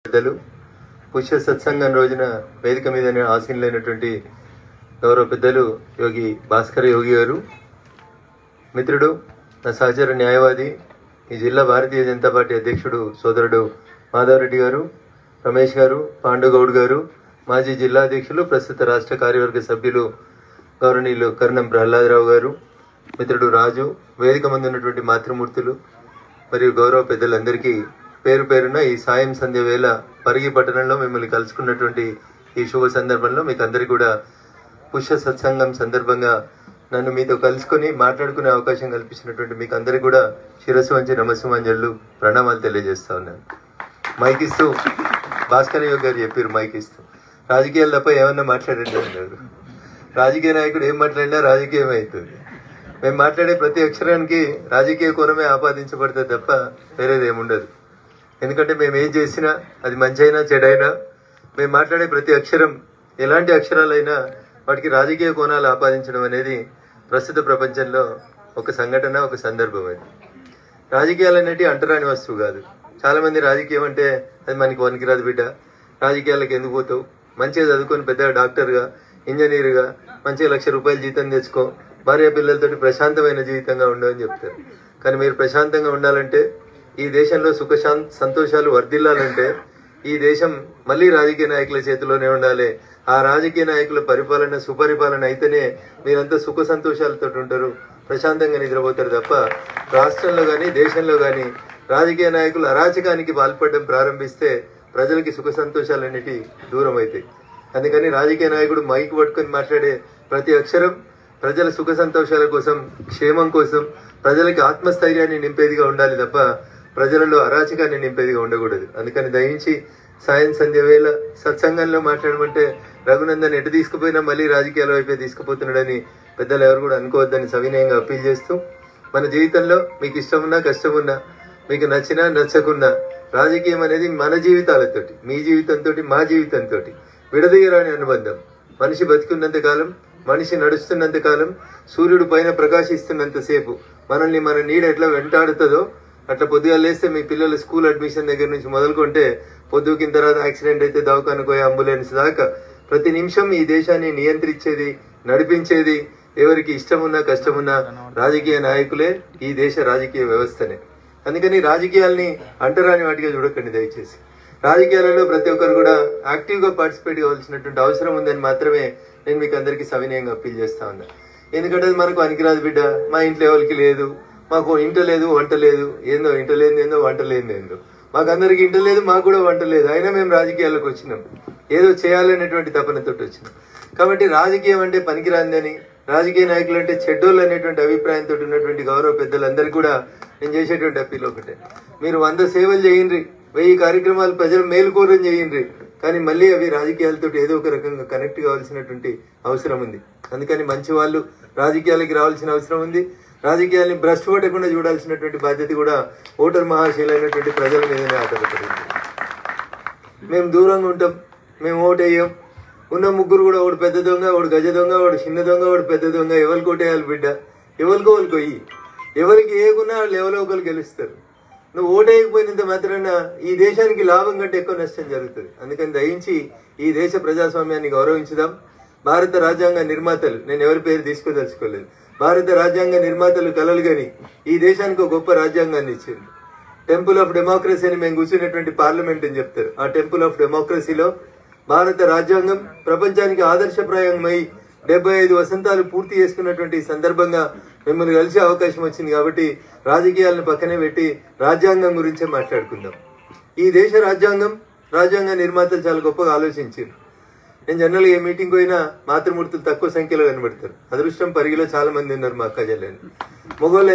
పెద్దలు పుష్య సత్సంగం రోజున వేదిక మీద ఆసీనులైనటువంటి గౌరవ పెద్దలు యోగి భాస్కర్ యోగి గారు, మిత్రుడు, నా సహచర న్యాయవాది, ఈ జిల్లా భారతీయ జనతా పార్టీ అధ్యక్షుడు సోదరుడు మాధవరెడ్డి గారు, రమేష్ గారు, పాండుగౌడ్ గారు, మాజీ జిల్లా అధ్యక్షులు, ప్రస్తుత రాష్ట్ర కార్యవర్గ సభ్యులు గౌరవనీయులు కర్ణం ప్రహ్లాదరావు గారు, మిత్రుడు రాజు, వేదిక ముందు ఉన్నటువంటి మాతృమూర్తులు మరియు గౌరవ పెద్దలందరికీ పేరు పేరున ఈ సాయం సంధ్య వేళ పరిగి పట్టణంలో మిమ్మల్ని కలుసుకున్నటువంటి ఈ శుభ సందర్భంలో మీకు అందరికీ కూడా పుష్య సత్సంగం సందర్భంగా నన్ను మీతో కలుసుకొని మాట్లాడుకునే అవకాశం కల్పించినటువంటి మీకు అందరికీ కూడా శిరస్సు వంచి నమస్సుమాంజళ్ళు ప్రణామాలు తెలియజేస్తా ఉన్నాను. మైక్ ఇస్తూ భాస్కర్ యోగి గారు చెప్పారు, మైక్ ఇస్తూ రాజకీయాలు తప్ప ఏమన్నా మాట్లాడండి అన్నారు. రాజకీయ నాయకుడు ఏం మాట్లాడినా రాజకీయం అవుతుంది. మేము మాట్లాడే ప్రతి అక్షరానికి రాజకీయ కోణమే ఆపాదించబడుతుంది తప్ప వేరేది ఏముండదు. ఎందుకంటే మేము ఏం చేసినా అది మంచి అయినా చెడైనా మేము మాట్లాడే ప్రతి అక్షరం ఎలాంటి అక్షరాలైనా వాటికి రాజకీయ కోణాలు ఆపాదించడం అనేది ప్రస్తుత ప్రపంచంలో ఒక సంఘటన, ఒక సందర్భం. అది రాజకీయాలు అనేవి అంటరాని వస్తువు కాదు. చాలా మంది రాజకీయం అంటే అది మనకి పనికిరాదు బిడ్డ, రాజకీయాలకు ఎందుకు పోతావు, మంచిగా చదువుకొని పెద్దగా డాక్టర్గా, ఇంజనీర్గా మంచిగా ₹1,00,000 జీతం తెచ్చుకో, భార్య పిల్లలతో ప్రశాంతమైన జీవితంగా ఉండవని చెప్తారు. కానీ మీరు ప్రశాంతంగా ఉండాలంటే, ఈ దేశంలో సుఖ సంతోషాలు వర్ధిల్లాలంటే ఈ దేశం మళ్ళీ రాజకీయ నాయకుల చేతిలోనే ఉండాలి. ఆ రాజకీయ నాయకుల పరిపాలన సుపరిపాలన అయితేనే మీరంతా సుఖ సంతోషాలతో ఉంటారు, ప్రశాంతంగా నిద్రపోతారు తప్ప రాష్ట్రంలో కానీ దేశంలో కానీ రాజకీయ నాయకులు అరాచకానికి పాల్పడడం ప్రారంభిస్తే ప్రజలకి సుఖ సంతోషాలన్నిటి దూరం అవుతాయి. అందుకని రాజకీయ నాయకుడు మైక్ పట్టుకొని మాట్లాడే ప్రతి అక్షరం ప్రజల సుఖ సంతోషాల కోసం, క్షేమం కోసం, ప్రజలకి ఆత్మస్థైర్యాన్ని నింపేదిగా ఉండాలి తప్ప ప్రజలలో అరాచకాన్ని నింపేదిగా ఉండకూడదు. అందుకని దయించి సాయం సంధ్య వేళ సత్సంగంలో మాట్లాడమంటే రఘునందన్ ఎటు తీసుకుపోయినా మళ్ళీ రాజకీయాల వైపే తీసుకుపోతున్నాడని పెద్దలు ఎవరు కూడా అనుకోవద్దని సవినయంగా అప్పీల్ చేస్తూ, మన జీవితంలో మీకు ఇష్టమున్నా కష్టమున్నా, మీకు నచ్చినా నచ్చకున్నా రాజకీయం అనేది మన జీవితాలతోటి, మీ జీవితంతో, మా జీవితంతో విడదీయరాని అనుబంధం. మనిషి బతికున్నంత కాలం, మనిషి నడుస్తున్నంత కాలం, సూర్యుడు పైన ప్రకాశిస్తున్నంతసేపు మనల్ని మన నీడ ఎట్లా వెంటాడుతుందో అట్లా పొద్దుగా లేస్తే మీ పిల్లల స్కూల్ అడ్మిషన్ దగ్గర నుంచి మొదలుకుంటే పొద్దుకిన తర్వాత యాక్సిడెంట్ అయితే దవాఖానకు పోయే అంబులెన్స్ దాకా ప్రతి నిమిషం ఈ దేశాన్ని నియంత్రించేది, నడిపించేది, ఎవరికి ఇష్టమున్నా కష్టమున్నా రాజకీయ నాయకులే, ఈ దేశ రాజకీయ వ్యవస్థనే. అందుకని రాజకీయాల్ని అంటరాని వాటిగా చూడకండి దయచేసి. రాజకీయాలలో ప్రతి ఒక్కరు కూడా యాక్టివ్గా పార్టిసిపేట్ కావాల్సినటువంటి అవసరం ఉందని మాత్రమే నేను మీకు అందరికీ సవినయంగా అప్పీల్ చేస్తా ఉన్నా. ఎందుకంటే అది మనకు పనికిరాదు బిడ్డ, మా ఇంట్లో ఎవరికి లేదు, మాకు ఇంట లేదు వంట లేదు, ఏందో ఇంట లేని ఏందో వంట లేని ఏందో, మాకు అందరికి ఇంట లేదు, మాకు కూడా వంట లేదు, అయినా మేము రాజకీయాల్లోకి వచ్చినాం, ఏదో చేయాలనేటువంటి తపనతో వచ్చినాం. కాబట్టి రాజకీయం అంటే పనికిరాందని, రాజకీయ నాయకులు అంటే చెడ్డోళ్ళు అనేటువంటి అభిప్రాయంతో ఉన్నటువంటి గౌరవ పెద్దలందరికీ కూడా నేను చేసేటువంటి అప్పీల్ ఒకటే, మీరు 100 సేవలు చేయండి, 1000 కార్యక్రమాలు ప్రజలు మేలుకోరని చేయండి, కానీ మళ్ళీ అవి రాజకీయాలతో ఏదో ఒక రకంగా కనెక్ట్ కావాల్సినటువంటి అవసరం ఉంది. అందుకని మంచి వాళ్ళు రాజకీయాలకి రావాల్సిన అవసరం ఉంది. రాజకీయాల్ని భ్రష్టు పట్టకుండా చూడాల్సినటువంటి బాధ్యత కూడా ఓటర్ మహాశైలైనటువంటి ప్రజల మీదనే ఆధారపడింది. మేము దూరంగా ఉంటాం, మేము ఓటేయం, ఉన్న ముగ్గురు కూడా ఒకడు పెద్ద దొంగ, ఒకడు గజ దొంగ, ఒకడు చిన్న దొంగ, ఒకడు పెద్ద దొంగ, ఎవరికి ఓటేయాలి బిడ్డ, ఎవరికో వాళ్ళకి పోయి, ఎవరికి ఏకున్నా వాళ్ళు ఎవరో ఒకరు గెలుస్తారు. నువ్వు ఓటేయకపోయినంత మాత్రాన ఈ దేశానికి లాభం కంటే ఎక్కువ నష్టం జరుగుతుంది. అందుకని దయించి ఈ దేశ ప్రజాస్వామ్యాన్ని గౌరవించుదాం. భారత రాజ్యాంగ నిర్మాతలు, నేను ఎవరి పేరు తీసుకోదలుచుకోలేదు, భారత రాజ్యాంగ నిర్మాతలు కలలు గని ఈ దేశానికి ఒక గొప్ప రాజ్యాంగాన్ని ఇచ్చారు. టెంపుల్ ఆఫ్ డెమోక్రసీ అని మేము కూర్చున్నటువంటి పార్లమెంట్ అని చెప్తారు. ఆ టెంపుల్ ఆఫ్ డెమోక్రసీలో భారత రాజ్యాంగం ప్రపంచానికి ఆదర్శప్రాయమై 75 వసంతాలు పూర్తి చేసుకున్నటువంటి సందర్భంగా మిమ్మల్ని కలిసే అవకాశం వచ్చింది. కాబట్టి రాజకీయాలను పక్కనే పెట్టి రాజ్యాంగం గురించే మాట్లాడుకుందాం. ఈ దేశ రాజ్యాంగ నిర్మాతలు చాలా గొప్పగా ఆలోచించారు. నేను జనరల్గా ఏ మీటింగ్ పోయినా మాతృమూర్తులు తక్కువ సంఖ్యలో కనబడతారు. అదృష్టం పరిగిలో చాలా మంది ఉన్నారు మా అక్క చెల్లెలు. మగవాళ్ళు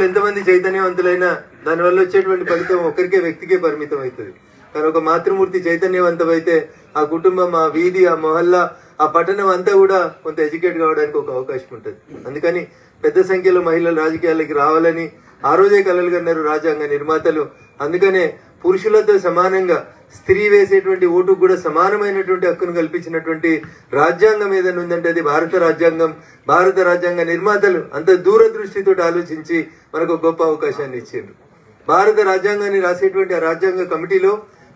ఎంతమంది చైతన్యవంతులైనా దానివల్ల వచ్చేటువంటి ఫలితం ఒకరికే, వ్యక్తికే పరిమితం అవుతుంది. కానీ ఒక మాతృమూర్తి చైతన్యవంతమైతే ఆ కుటుంబం, ఆ వీధి, ఆ మొహల్లా, ఆ పట్టణం అంతా కూడా కొంత ఎడ్యుకేట్ కావడానికి ఒక అవకాశం ఉంటుంది. అందుకని పెద్ద సంఖ్యలో మహిళలు రాజకీయాలకి రావాలని ఆ రోజే కలలు కన్నారు రాజ్యాంగ నిర్మాతలు. అందుకనే పురుషులతో సమానంగా స్త్రీ వేసేటువంటి ఓటుకు కూడా సమానమైనటువంటి హక్కును కల్పించినటువంటి రాజ్యాంగం ఏదైనా ఉందంటే అది భారత రాజ్యాంగం. భారత రాజ్యాంగ నిర్మాతలు అంత దూరదృష్టితో ఆలోచించి మనకు గొప్ప అవకాశాన్ని ఇచ్చారు. భారత రాజ్యాంగాన్ని రాసేటువంటి ఆ రాజ్యాంగ కమిటీలో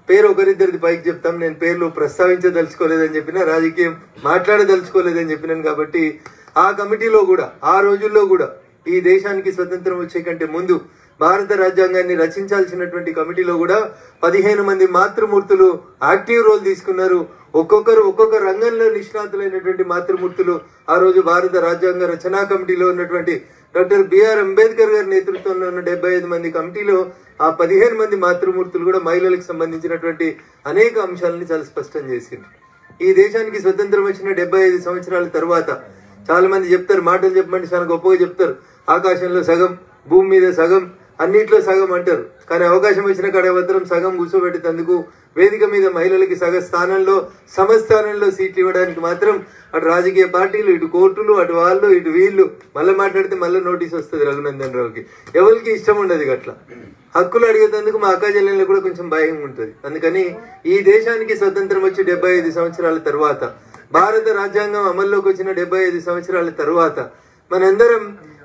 పేరు ఒకరిద్దరిది పైకి చెప్తాం. నేను పేర్లు ప్రస్తావించదలుచుకోలేదని చెప్పిన, రాజకీయం మాట్లాడదలుచుకోలేదని చెప్పినాను. కాబట్టి ఆ కమిటీలో కూడా ఆ రోజుల్లో కూడా ఈ దేశానికి స్వతంత్రం వచ్చే కంటే ముందు భారత రాజ్యాంగాన్ని రచించాల్సినటువంటి కమిటీలో కూడా 15 మంది మాతృమూర్తులు యాక్టివ్ రోల్ తీసుకున్నారు. ఒక్కొక్కరు ఒక్కొక్క రంగంలో నిష్ణాతులైనటువంటి మాతృమూర్తులు ఆ రోజు భారత రాజ్యాంగ రచనా కమిటీలో ఉన్నటువంటి డాక్టర్ బిఆర్ అంబేద్కర్ గారి నేతృత్వంలో ఉన్న 75 మంది కమిటీలో ఆ 15 మంది మాతృమూర్తులు కూడా మహిళలకు సంబంధించినటువంటి అనేక అంశాలని చాలా స్పష్టం చేసింది. ఈ దేశానికి స్వతంత్రం వచ్చిన 75 సంవత్సరాల తర్వాత చాలా మంది చెప్తారు, మాటలు చెప్పమంటే చాలా గొప్పగా చెప్తారు, ఆకాశంలో సగం, భూమి మీద సగం, అన్నిట్లో సగం అంటారు. కానీ అవకాశం వచ్చిన కాడ మాత్రం సగం కూర్చోబెట్టేందుకు వేదిక మీద మహిళలకి సగ స్థానంలో సమస్థానంలో సీట్లు ఇవ్వడానికి మాత్రం అటు రాజకీయ పార్టీలు, ఇటు కోర్టులు, అటు వాళ్ళు, ఇటు వీళ్ళు మళ్ళీ మాట్లాడితే మళ్ళీ నోటీస్ వస్తుంది రఘునందన్ రావుకి. ఎవరికి ఇష్టం ఉండదు అట్లా. హక్కులు అడిగేందుకు మా అక్క చెల్లెళ్ళలో కూడా కొంచెం భయం ఉంటుంది. అందుకని ఈ దేశానికి స్వతంత్రం వచ్చి 75 సంవత్సరాల తర్వాత, భారత రాజ్యాంగం అమల్లోకి వచ్చిన 75 సంవత్సరాల తర్వాత మనందరం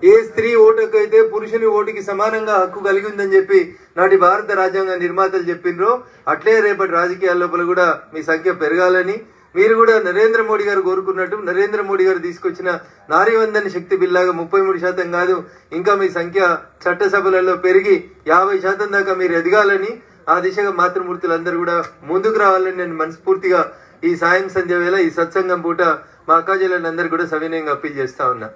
ఏ స్త్రీ ఓటుకు అయితే పురుషుని ఓటుకి సమానంగా హక్కు కలిగి ఉందని చెప్పి నాటి భారత రాజ్యాంగ నిర్మాతలు చెప్పినరో అట్లే రేపటి రాజకీయాల లోపల కూడా మీ సంఖ్య పెరగాలని, మీరు కూడా నరేంద్ర మోడీ గారు కోరుకున్నట్టు నరేంద్ర మోడీ గారు తీసుకొచ్చిన నారీవందన శక్తి బిల్లాగా 33% కాదు, ఇంకా మీ సంఖ్య చట్టసభలలో పెరిగి 50% దాకా మీరు ఎదగాలని, ఆ దిశగా మాతృమూర్తులందరూ కూడా ముందుకు రావాలని నేను మనస్ఫూర్తిగా ఈ సాయం సంధ్య వేళ ఈ సత్సంగం పూట మా అక్కాజీలందరూ కూడా సవినయంగా అప్పీల్ చేస్తా ఉన్నా.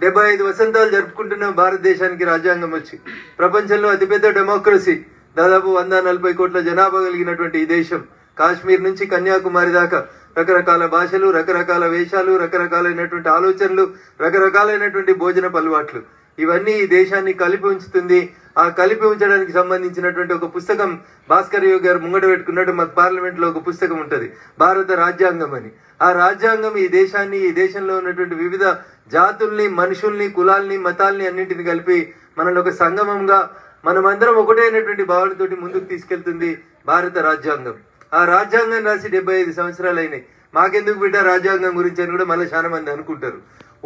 75 వసంతాలు జరుపుకుంటున్న భారతదేశానికి రాజ్యాంగం వచ్చి ప్రపంచంలో అతిపెద్ద డెమోక్రసీ, దాదాపు 140 కోట్ల జనాభా కలిగినటువంటి ఈ దేశం, కాశ్మీర్ నుంచి కన్యాకుమారి దాకా రకరకాల భాషలు, రకరకాల వేషాలు, రకరకాలైనటువంటి ఆలోచనలు, రకరకాలైనటువంటి భోజనపు అలవాట్లు, ఇవన్నీ ఈ దేశాన్ని కలిపి ఉంచుతుంది. ఆ కలిపి ఉంచడానికి సంబంధించినటువంటి ఒక పుస్తకం భాస్కర్ యోగి గారు ముంగట పెట్టుకున్నట్టు మాకు పార్లమెంట్ లో ఒక పుస్తకం ఉంటది, భారత రాజ్యాంగం అని. ఆ రాజ్యాంగం ఈ దేశాన్ని, ఈ దేశంలో ఉన్నటువంటి వివిధ జాతుల్ని, మనుషుల్ని, కులాల్ని, మతాల్ని అన్నింటిని కలిపి మనల్ని ఒక సంగమంగా మనమందరం ఒకటైనటువంటి భావనతోటి ముందుకు తీసుకెళ్తుంది భారత రాజ్యాంగం. ఆ రాజ్యాంగం రాసి 75 సంవత్సరాలు అయినాయి. మాకెందుకు బిడ్డ రాజ్యాంగం గురించి అని కూడా మళ్ళీ చాలా మంది అనుకుంటారు.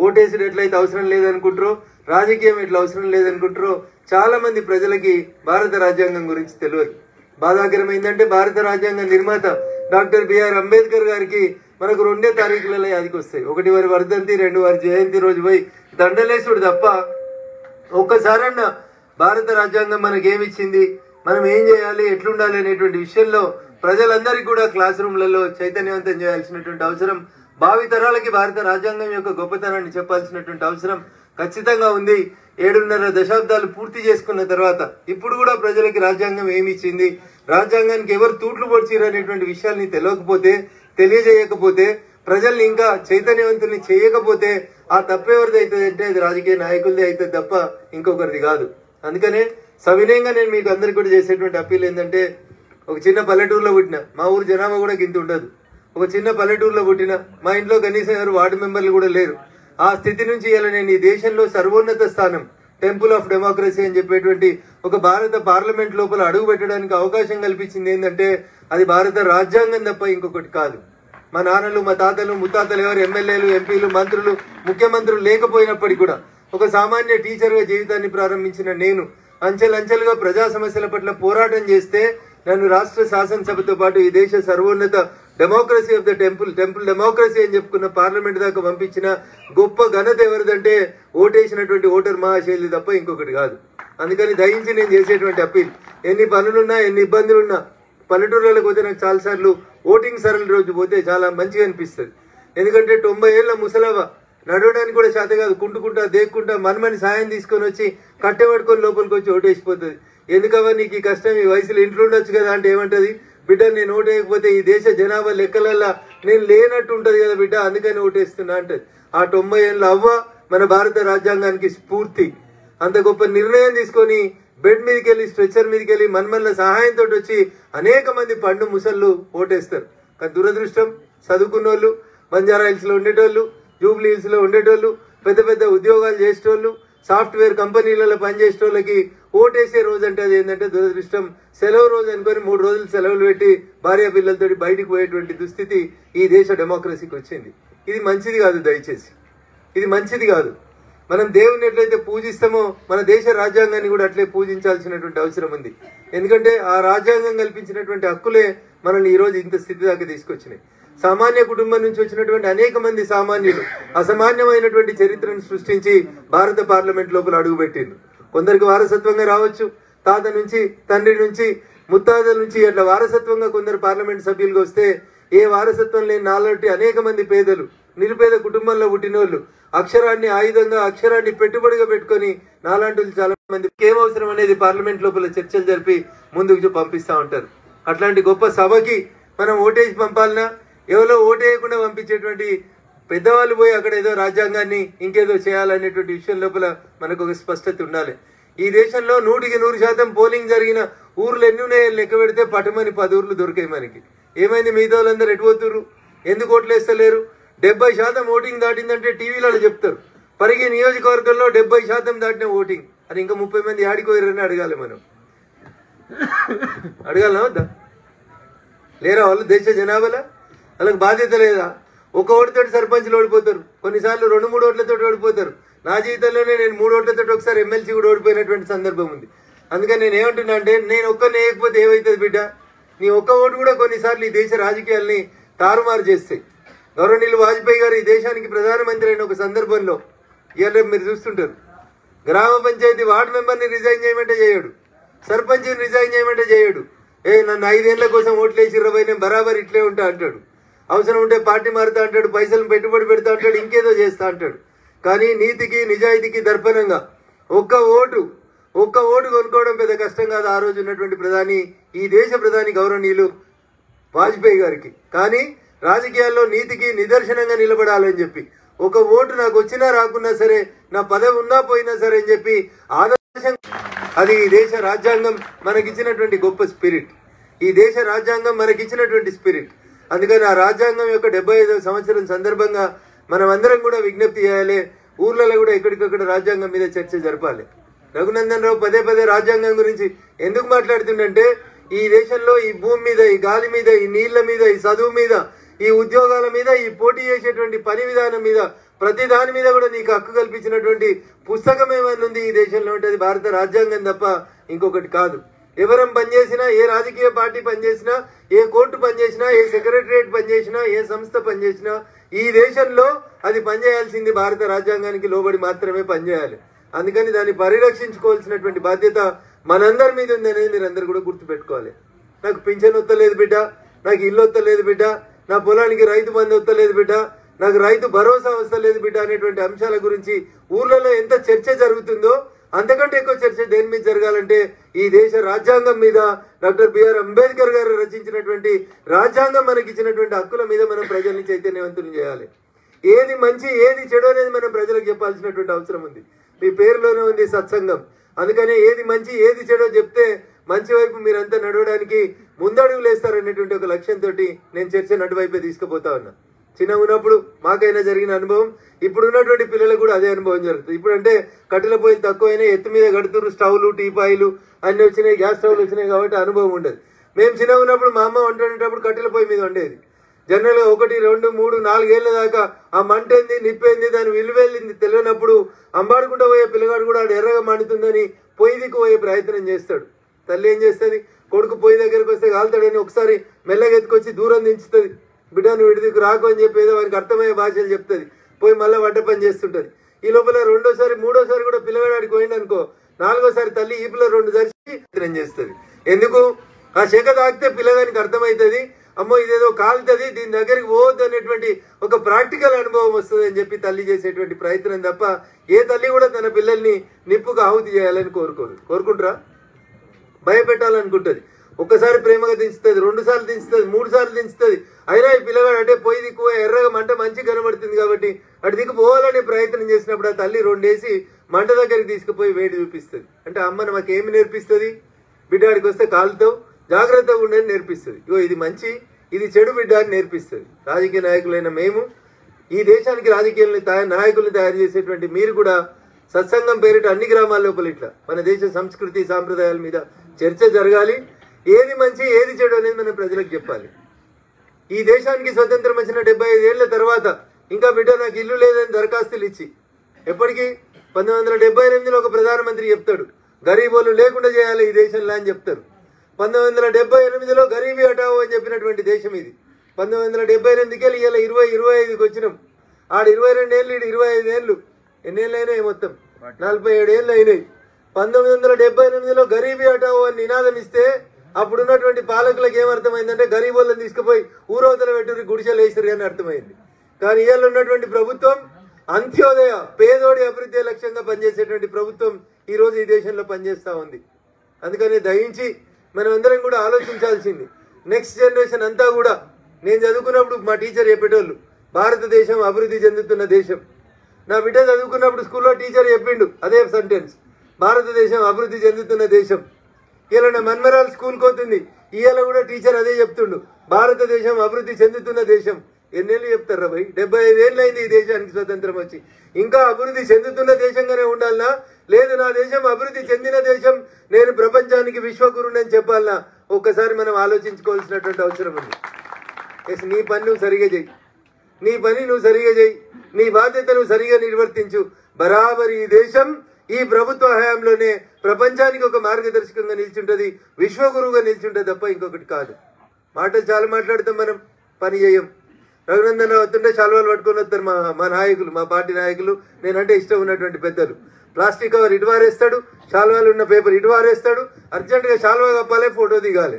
ఓటేసుడు ఎట్లయితే అవసరం లేదనుకుంటారో, రాజకీయం ఎట్లా అవసరం లేదనుకుంటారో చాలా మంది ప్రజలకి భారత రాజ్యాంగం గురించి తెలియదు. బాధాకరం ఏంటంటే భారత రాజ్యాంగ నిర్మాత డాక్టర్ బిఆర్ అంబేద్కర్ గారికి మనకు 2 తారీఖులలో యాదికి వస్తాయి. 1 వారి వర్ధంతి, 2 వారి జయంతి రోజు పోయి దండలేసుడు తప్ప ఒక్కసారన్నా భారత రాజ్యాంగం మనకేమిచ్చింది, మనం ఏం చేయాలి, ఎట్లుండాలి అనేటువంటి విషయంలో ప్రజలందరికీ కూడా క్లాస్ రూమ్లలో చైతన్యవంతం చేయాల్సినటువంటి అవసరం, భావితరాలకి భారత రాజ్యాంగం యొక్క గొప్పతనాన్ని చెప్పాల్సినటువంటి అవసరం ఖచ్చితంగా ఉంది. 7.5 దశాబ్దాలు పూర్తి చేసుకున్న తర్వాత ఇప్పుడు కూడా ప్రజలకి రాజ్యాంగం ఏమి ఇచ్చింది, రాజ్యాంగానికి ఎవరు తూట్లు పొడిచిరు అనేటువంటి విషయాల్ని తెలియజేయకపోతే, ప్రజల్ని ఇంకా చైతన్యవంతుల్ని చేయకపోతే ఆ తప్పెవరిది అవుతుంది అంటే అది రాజకీయ నాయకులదే అవుతుంది తప్ప ఇంకొకరిది కాదు. అందుకనే సవినయంగా నేను మీకు అందరికి కూడా చేసేటువంటి అప్పీల్ ఏంటంటే, ఒక చిన్న పల్లెటూరులో పుట్టిన, మా ఊరు జనాభా కూడా గింత ఉండదు, ఒక చిన్న పల్లెటూరులో పుట్టిన, మా ఇంట్లో కనీసం ఎవరు వార్డు మెంబర్లు కూడా లేరు. ఆ స్థితి నుంచి ఇలా నేను ఈ దేశంలో సర్వోన్నత స్థానం, టెంపుల్ ఆఫ్ డెమోక్రసీ అని చెప్పేటువంటి ఒక భారత పార్లమెంట్ లోపల అడుగు పెట్టడానికి అవకాశం కల్పించింది ఏంటంటే అది భారత రాజ్యాంగం తప్ప ఇంకొకటి కాదు. మా నాన్నలు, మా తాతలు, ముత్తాతలు ఎవరు ఎమ్మెల్యేలు, ఎంపీలు, మంత్రులు, ముఖ్యమంత్రులు లేకపోయినప్పటికీ కూడా ఒక సామాన్య టీచర్గా జీవితాన్ని ప్రారంభించిన నేను అంచెలంచెలుగా ప్రజా సమస్యల పట్ల పోరాటం చేస్తే నన్ను రాష్ట్ర శాసనసభతో పాటు ఈ దేశ సర్వోన్నత democracy of the temple democracy అని చెప్పుకున్న పార్లమెంట్ దాకా పంపించిన గొప్ప ఘనత ఎవరిదంటే ఓటేసినటువంటి ఓటర్ మహాశైలి తప్ప ఇంకొకటి కాదు. అందుకని దయించి నేను చేసేటువంటి అప్పీల్, ఎన్ని పనులున్నా, ఎన్ని ఇబ్బందులున్నా పల్లెటూర్లకు పోతే నాకు చాలాసార్లు ఓటింగ్ సరళ రోజు పోతే చాలా మంచిగా అనిపిస్తుంది. ఎందుకంటే 90 ఏళ్ల ముసలవ్వ నడవడానికి కూడా చేత కాదు, కుంటుకుంటా దేక్కుంటా మనమని సాయం తీసుకొని వచ్చి కట్టెపట్టుకొని లోపలికి వచ్చి ఓటేసిపోతుంది. ఎందుకవ్వ నీకు ఈ కష్టం, ఈ వయసులో ఇంట్లో ఉండొచ్చు కదా అంటే ఏమంటది, బిడ్డ నేను ఓటేయకపోతే ఈ దేశ జనాభా లెక్కలల్లా నేను లేనట్టు ఉంటది కదా బిడ్డ, అందుకని ఓటేస్తున్నా అంటది. ఆ 90 ఏళ్ళ అవ్వ మన భారత రాజ్యాంగానికి స్ఫూర్తి. అంత గొప్ప నిర్ణయం తీసుకొని బెడ్ మీదకి వెళ్ళి, స్ట్రెచ్చర్ మీదకి వెళ్ళి మన్మల్ల సహాయంతో వచ్చి అనేక మంది పండు ముసళ్ళు ఓటేస్తారు. కానీ దురదృష్టం, చదువుకున్నోళ్ళు, బంజారా హిల్స్ లో ఉండేటోళ్ళు, జూబ్లీ హిల్స్ లో ఉండేటోళ్ళు, పెద్ద పెద్ద ఉద్యోగాలు చేసేటోళ్ళు, సాఫ్ట్వేర్ కంపెనీలలో పనిచేసేటోళ్ళకి ఓటేసే రోజు అంటే అది ఏంటంటే దురదృష్టం, సెలవు రోజు అనుకొని 3 రోజులు సెలవులు పెట్టి భార్య పిల్లలతో బయటికి పోయేటువంటి దుస్థితి ఈ దేశ డెమోక్రసీకి వచ్చింది. ఇది మంచిది కాదు, దయచేసి ఇది మంచిది కాదు. మనం దేవుని ఎట్లయితే పూజిస్తామో మన దేశ రాజ్యాంగాన్ని కూడా అట్లే పూజించాల్సినటువంటి అవసరం ఉంది. ఎందుకంటే ఆ రాజ్యాంగం కల్పించినటువంటి హక్కులే మనల్ని ఈరోజు ఇంత స్థితి దాకా తీసుకొచ్చినాయి. సామాన్య కుటుంబం నుంచి వచ్చినటువంటి అనేక మంది సామాన్యులు అసామాన్యమైనటువంటి చరిత్రను సృష్టించి భారత పార్లమెంట్ లోపల అడుగుపెట్టిండ్రు. కొందరికి వారసత్వంగా రావచ్చు, తాత నుంచి, తండ్రి నుంచి, ముత్తాతల నుంచి అట్లా వారసత్వంగా కొందరు పార్లమెంట్ సభ్యులుగా వస్తే, ఏ వారసత్వం లేని నాలాంటి అనేక మంది పేదలు, నిరుపేద కుటుంబంలో పుట్టినోళ్ళు అక్షరాన్ని ఆయుధంగా, అక్షరాన్ని పెట్టుబడిగా పెట్టుకొని నాలాంటి చాలా మంది ఏమవసరం అనేది పార్లమెంట్ లోపల చర్చలు జరిపి ముందుకు పంపిస్తా ఉంటారు. అట్లాంటి గొప్ప సభకి మనం ఓటేసి పంపాలన్నా, ఎవరో ఓటేయకుండా పంపించేటువంటి పెద్దవాళ్ళు పోయి అక్కడ ఏదో రాజ్యాంగాన్ని ఇంకేదో చేయాలనేటువంటి విషయం లోపల మనకు ఒక స్పష్టత ఉండాలి. ఈ దేశంలో 100% పోలింగ్ జరిగిన ఊర్లు ఎన్ని ఉన్నాయో లెక్క పెడితే పటమని 10 ఊర్లు దొరికాయి మనకి. ఏమైంది? మిగతా వాళ్ళందరూ ఎటుపోతున్నారు? ఎందుకు ఓట్లేస్తలేరు? 70% ఓటింగ్ దాటిందంటే టీవీలలో చెప్తారు. పరిగి నియోజకవర్గంలో 70% దాటిన ఓటింగ్ అని. ఇంకా 30 మంది ఆడిపోయారని అడగాలి మనం. అడగాలనా వద్దా? లేరా వాళ్ళు దేశ జనాభాలో? వాళ్ళకి బాధ్యత లేదా? ఒక ఓటుతోటి సర్పంచ్లు ఓడిపోతారు, కొన్నిసార్లు 2-3 ఓట్లతో ఓడిపోతారు. నా జీవితంలోనే నేను 3 ఓట్లతో ఒకసారి ఎమ్మెల్సీ కూడా ఓడిపోయినటువంటి సందర్భం ఉంది. అందుకని నేను ఏమంటున్నా అంటే, నేను ఒక్కరిని వేయకపోతే ఏమవుతుంది బిడ్డ? నీ ఒక్క ఓటు కూడా కొన్నిసార్లు ఈ దేశ రాజకీయాల్ని తారుమారు చేస్తాయి. గౌరవనీయులు వాజ్పేయి గారు ఈ దేశానికి ప్రధానమంత్రి అయిన ఒక సందర్భంలో ఇవాళ మీరు చూస్తుంటారు, గ్రామ పంచాయతీ వార్డు మెంబర్ని రిజైన్ చేయమంటే చేయడు, సర్పంచ్ని రిజైన్ చేయమంటే చేయడు. నన్ను 5 ఏళ్ల కోసం ఓట్లేసి 20 నేను బరాబర్ ఇట్లే ఉంటా అంటాడు. అవసరం ఉంటే పార్టీ మారుతా అంటాడు, పైసలు పెట్టుబడి పెడతా అంటాడు, ఇంకేదో చేస్తా అంటాడు. కానీ నీతికి నిజాయితీకి దర్పణంగా ఒక్క ఓటు కొనుక్కోవడం పెద్ద కష్టం కాదు ఆ రోజు ఉన్నటువంటి ప్రధాని, ఈ దేశ ప్రధాని గౌరవనీయులు వాజ్పేయి గారికి. కానీ రాజకీయాల్లో నీతికి నిదర్శనంగా నిలబడాలని చెప్పి, ఒక ఓటు నాకు వచ్చినా రాకున్నా సరే, నా పదవి ఉన్నా పోయినా సరే అని చెప్పి ఆదర్శం. అది ఈ దేశ రాజ్యాంగం మనకిచ్చినటువంటి గొప్ప స్పిరిట్. ఈ దేశ రాజ్యాంగం మనకిచ్చినటువంటి స్పిరిట్. అందుకని ఆ రాజ్యాంగం యొక్క 75వ సంవత్సరం సందర్భంగా మనం అందరం కూడా విజ్ఞప్తి చేయాలి. ఊర్లలో కూడా ఎక్కడికక్కడ రాజ్యాంగం మీద చర్చ జరపాలి. రఘునందన్ రావు పదే రాజ్యాంగం గురించి ఎందుకు మాట్లాడుతుండంటే, ఈ దేశంలో ఈ భూమి మీద, ఈ గాలి మీద, ఈ నీళ్ల మీద, ఈ చదువు మీద, ఈ ఉద్యోగాల మీద, ఈ పోటీ చేసేటువంటి పని విధానం మీద, ప్రతి దాని మీద కూడా నీకు హక్కు కల్పించినటువంటి పుస్తకం ఏమైనా ఉంది ఈ దేశంలో అంటే అది భారత రాజ్యాంగం తప్ప ఇంకొకటి కాదు. ఎవరం పనిచేసినా, ఏ రాజకీయ పార్టీ పనిచేసినా, ఏ కోర్టు పనిచేసినా, ఏ సెక్రటరియట్ పనిచేసినా, ఏ సంస్థ పనిచేసినా ఈ దేశంలో అది పనిచేయాల్సింది భారత రాజ్యాంగానికి లోబడి మాత్రమే పనిచేయాలి. అందుకని దాన్ని పరిరక్షించుకోవాల్సినటువంటి బాధ్యత మనందరి మీద ఉంది అనేది మీరు అందరు కూడా గుర్తుపెట్టుకోవాలి. నాకు పింఛన్ వస్తలేదు బిడ్డ, నాకు ఇల్లు వస్తలేదు బిడ్డ, నా పొలానికి రైతు బంధు వస్తలేదు బిడ్డ, నాకు రైతు భరోసా వస్తలేదు బిడ్డ అనేటువంటి అంశాల గురించి ఊర్లలో ఎంత చర్చ జరుగుతుందో అంతకంటే ఎక్కువ చర్చ దేని మీద జరగాలంటే ఈ దేశ రాజ్యాంగం మీద, డాక్టర్ బిఆర్ అంబేద్కర్ గారు రచించినటువంటి రాజ్యాంగం మనకి ఇచ్చినటువంటి హక్కుల మీద మనం ప్రజల్ని చైతన్యవంతులు చేయాలి. ఏది మంచి ఏది చెడు అనేది మనం ప్రజలకు చెప్పాల్సినటువంటి అవసరం ఉంది. మీ పేరులోనే ఉంది సత్సంగం. అందుకని ఏది మంచి ఏది చెడో చెప్తే మంచి వైపు మీరంతా నడవడానికి ముందడుగులు వేస్తారనేటువంటి ఒక లక్ష్యంతో నేను చర్చ నటువైపే తీసుకుపోతా ఉన్నా. చిన్నగా ఉన్నప్పుడు మాకైనా జరిగిన అనుభవం, ఇప్పుడు ఉన్నటువంటి పిల్లలకు కూడా అదే అనుభవం జరుగుతుంది. ఇప్పుడు అంటే కట్టెల పొయ్యిలు తక్కువైనా ఎత్తు మీద కడుతున్నారు, స్టవ్లు, టీపాయిలు అన్ని వచ్చినాయి, గ్యాస్ స్టవ్లు వచ్చినాయి కాబట్టి అనుభవం ఉండదు. మేము చిన్నగా ఉన్నప్పుడు మా అమ్మ వంట వండేటప్పుడు కట్టెల పొయ్యి మీద వండేది. జనరల్గా 1, 2, 3, 4 ఏళ్ల దాకా ఆ మంట ఏంది, నిప్పేంది, దాని విలువెళ్ళింది తెలియనప్పుడు అంబాడుకుంటూ పోయే పిల్లగాడు కూడా అది ఎర్రగా మండుతుందని పొయ్యి దిక్కు పోయే ప్రయత్నం చేస్తాడు. తల్లి ఏం చేస్తుంది, కొడుకు పొయ్యి దగ్గరికి వస్తే కాలుతాడని ఒకసారి మెల్లగా ఎత్తుకొచ్చి దూరం దించుతుంది. బిడ్డ నువ్వు విడిదికు రాకు అని చెప్పి ఏదో వారికి అర్థమయ్యే భాషలు చెప్తుంది. పోయి మళ్ళీ వంట పని చేస్తుంటది. ఈ లోపల 2వ సారి 3వ సారి కూడా పిల్లగాడికి పోయింది అనుకో, 4వ సారి తల్లి ఈపులో 2 జరిచి చేస్తుంది. ఎందుకు? ఆ శేఖ తాగితే పిల్లగానికి అర్థమవుతుంది, అమ్మో ఇదేదో కాలుతుంది, దీని దగ్గరికి పోవద్దు అనేటువంటి ఒక ప్రాక్టికల్ అనుభవం వస్తుంది అని చెప్పి తల్లి చేసేటువంటి ప్రయత్నం తప్ప ఏ తల్లి కూడా తన పిల్లల్ని నిప్పుకు ఆహుతి చేయాలని కోరుకుంటారా? భయపెట్టాలనుకుంటుంది. ఒక్కసారి ప్రేమగా దించుతుంది, 2 సార్లు దించుతుంది, 3 సార్లు దించుతుంది. అయినా ఈ పిల్లగాడు అంటే పొయ్యి దిక్కు ఎర్రగా మంట మంచి కనబడుతుంది కాబట్టి అటు దిక్కు పోవాలనే ప్రయత్నం చేసినప్పుడు ఆ తల్లి 2 వేసి మంట దగ్గరికి తీసుకుపోయి వేడి చూపిస్తుంది. అంటే అమ్మ మనకేమి నేర్పిస్తుంది? బిడ్డాడికి వస్తే కాలుతావు, జాగ్రత్తగా ఉండని నేర్పిస్తుంది. ఇగో ఇది మంచి, ఇది చెడు బిడ్డ అని నేర్పిస్తుంది. రాజకీయ నాయకులైన మేము, ఈ దేశానికి రాజకీయాలని నాయకుల్ని తయారు చేసేటువంటి మీరు కూడా సత్సంగం పేరిట అన్ని గ్రామాల లోపల ఇట్లా మన దేశ సంస్కృతి సాంప్రదాయాల మీద చర్చ జరగాలి. ఏది మంచి ఏది చెడు అనేది మనం ప్రజలకు చెప్పాలి. ఈ దేశానికి స్వతంత్రం వచ్చిన 75 ఏళ్ల తర్వాత ఇంకా బిడ్డ నాకు ఇల్లు లేదని దరఖాస్తులు ఇచ్చి ఎప్పటికీ 1978లో ఒక ప్రధానమంత్రి చెప్తాడు గరీబోలు లేకుండా చేయాలి ఈ దేశంలో అని చెప్తారు. 1978లో గరీబీ హటావో అని చెప్పినటువంటి దేశం ఇది. 1978కి వెళ్ళి ఇలా 2025కి వచ్చినాం. ఆడ 22 ఏళ్ళు, ఇటు 25 ఏళ్ళు. ఎన్నేళ్ళు అయినాయి? మొత్తం 47 ఏళ్ళు అయినాయి. 1978లో గరీబీ హటావో అని నినాదం ఇస్తే అప్పుడున్నటువంటి పాలకులకు ఏమర్థమైందంటే గరీబోళ్ళని తీసుకుపోయి ఊరవతల పెట్టుకుని గుడిసెలు వేసిరు అని అర్థమైంది. కానీ ఇవాళ ఉన్నటువంటి ప్రభుత్వం అంత్యోదయ పేదోడి అభివృద్ధి లక్ష్యంగా పనిచేసేటువంటి ప్రభుత్వం ఈ రోజు ఈ దేశంలో పనిచేస్తా ఉంది. అందుకని దయించి మనం అందరం కూడా ఆలోచించాల్సింది నెక్స్ట్ జనరేషన్ అంతా కూడా. నేను చదువుకున్నప్పుడు మా టీచర్ చెప్పేటోళ్ళు భారతదేశం అభివృద్ధి చెందుతున్న దేశం. నా బిడ్డ చదువుకున్నప్పుడు స్కూల్లో టీచర్ చెప్పిండు అదే సెంటెన్స్, భారతదేశం అభివృద్ధి చెందుతున్న దేశం. ఇలా నా మన్మరాలు స్కూల్కి పోతుంది, ఇవాళ కూడా టీచర్ అదే చెప్తుండు, భారతదేశం అభివృద్ధి చెందుతున్న దేశం. ఎన్నేళ్ళు చెప్తారా భయ్? 75 ఏళ్ళు అయింది ఈ దేశానికి స్వతంత్రం వచ్చి. ఇంకా అభివృద్ధి చెందుతున్న దేశంగానే ఉండాలనా, లేదు నా దేశం అభివృద్ధి చెందిన దేశం, నేను ప్రపంచానికి విశ్వగురునని చెప్పాలనా? ఒక్కసారి మనం ఆలోచించుకోవాల్సినటువంటి అవసరం ఉంది. నీ పని నువ్వు సరిగా చెయ్యి, నీ పని నువ్వు సరిగా చెయ్యి, నీ బాధ్యత నువ్వు సరిగా నిర్వర్తించు. బరాబర్ ఈ దేశం ఈ ప్రభుత్వ హయాంలోనే ప్రపంచానికి ఒక మార్గదర్శకంగా నిల్చుంటది, విశ్వగురువుగా నిల్చుంటది తప్ప ఇంకొకటి కాదు. మాటలు చాలా మాట్లాడతాం, మనం పని చేయం. రఘునందన్ వస్తుంటే శాల్వాలు పట్టుకొని వస్తారు మా నాయకులు, మా పార్టీ నాయకులు, నేనంటే ఇష్టం ఉన్నటువంటి పెద్దలు. ప్లాస్టిక్ కవర్ ఇటు వారేస్తాడు, శాల్వాలు ఉన్న పేపర్ ఇటు వారేస్తాడు, అర్జెంటుగా శాల్వా కప్పాలి, ఫోటో దిగాలి.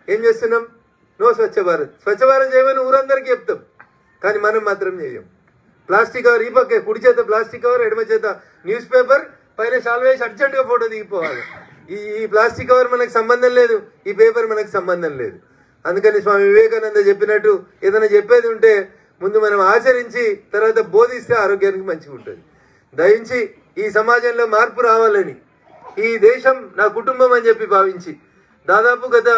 ఏం చేస్తున్నాం? నో స్వచ్ఛ భారత్. స్వచ్ఛ భారత్ చేయమని ఊరందరికీ చెప్తాం, కానీ మనం మాత్రం చేయం. ప్లాస్టిక్ కవర్ ఈ పక్కే, కుడి చేత ప్లాస్టిక్ కవర్, ఎడమ చేత న్యూస్ పేపర్, పైన శాల్వా వేసి అర్జెంటుగా ఫోటో దిగిపోవాలి. ఈ ప్లాస్టిక్ కవర్ మనకు సంబంధం లేదు, ఈ పేపర్ మనకు సంబంధం లేదు. అందుకని స్వామి వివేకానంద చెప్పినట్టు ఏదైనా చెప్పేది ఉంటే ముందు మనం ఆచరించి తర్వాత బోధిస్తే ఆరోగ్యానికి మంచిగా ఉంటుంది. దయించి ఈ సమాజంలో మార్పు రావాలని, ఈ దేశం నా కుటుంబం అని చెప్పి భావించి దాదాపు గత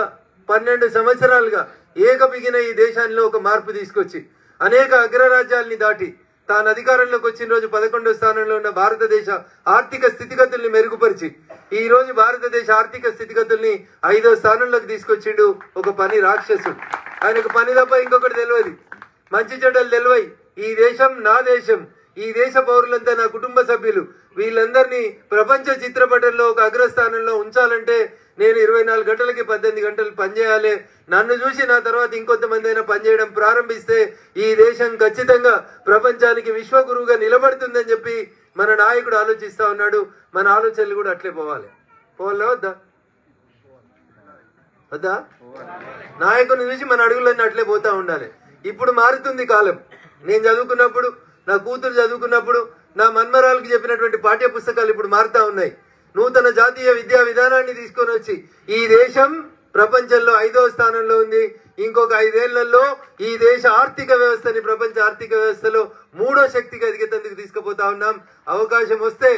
12 సంవత్సరాలుగా ఏకబిగిన ఈ దేశాల్లో ఒక మార్పు తీసుకొచ్చి అనేక అగ్రరాజ్యాల్ని దాటి తాను అధికారంలోకి వచ్చిన రోజు 11వ స్థానంలో ఉన్న భారతదేశ ఆర్థిక స్థితిగతుల్ని మెరుగుపరిచి ఈ రోజు భారతదేశ ఆర్థిక స్థితిగతుల్ని 5వ స్థానంలోకి తీసుకొచ్చిండు ఒక పని రాక్షసుడు. ఆయనకు పని తప్ప ఇంకొకటి తెలియదు, మంచి చెడ్డలు తెలివై. ఈ దేశం నా దేశం, ఈ దేశ పౌరులంతా నా కుటుంబ సభ్యులు, వీళ్ళందరినీ ప్రపంచ చిత్రపటంలో ఒక అగ్రస్థానంలో ఉంచాలంటే నేను 24 గంటలకి 18 గంటలు పనిచేయాలి. నన్ను చూసి నా తర్వాత ఇంకొంతమంది అయినా పనిచేయడం ప్రారంభిస్తే ఈ దేశం ఖచ్చితంగా ప్రపంచానికి విశ్వగురువుగా నిలబడుతుందని చెప్పి మన నాయకుడు ఆలోచిస్తా ఉన్నాడు. మన ఆలోచనలు కూడా అట్లే పోవాలి. పోవాలా వద్దా? వద్దా? నాయకుని చూసి మన అడుగులన్నీ అట్లే పోతా ఉండాలి. ఇప్పుడు మారుతుంది కాలం. నేను చదువుకున్నప్పుడు, నా కూతురు చదువుకున్నప్పుడు, నా మన్మరాలకు చెప్పినటువంటి పాఠ్య పుస్తకాలు ఇప్పుడు మారుతా ఉన్నాయి. నూతన జాతీయ విద్యా విధానాన్ని తీసుకొని వచ్చి ఈ దేశం ప్రపంచంలో 5వ స్థానంలో ఉంది. ఇంకొక 5 ఏళ్లలో ఈ దేశ ఆర్థిక వ్యవస్థని ప్రపంచ ఆర్థిక వ్యవస్థలో 3వ శక్తిగా ఎదిగేందుకు తీసుకుపోతా ఉన్నాం. అవకాశం వస్తే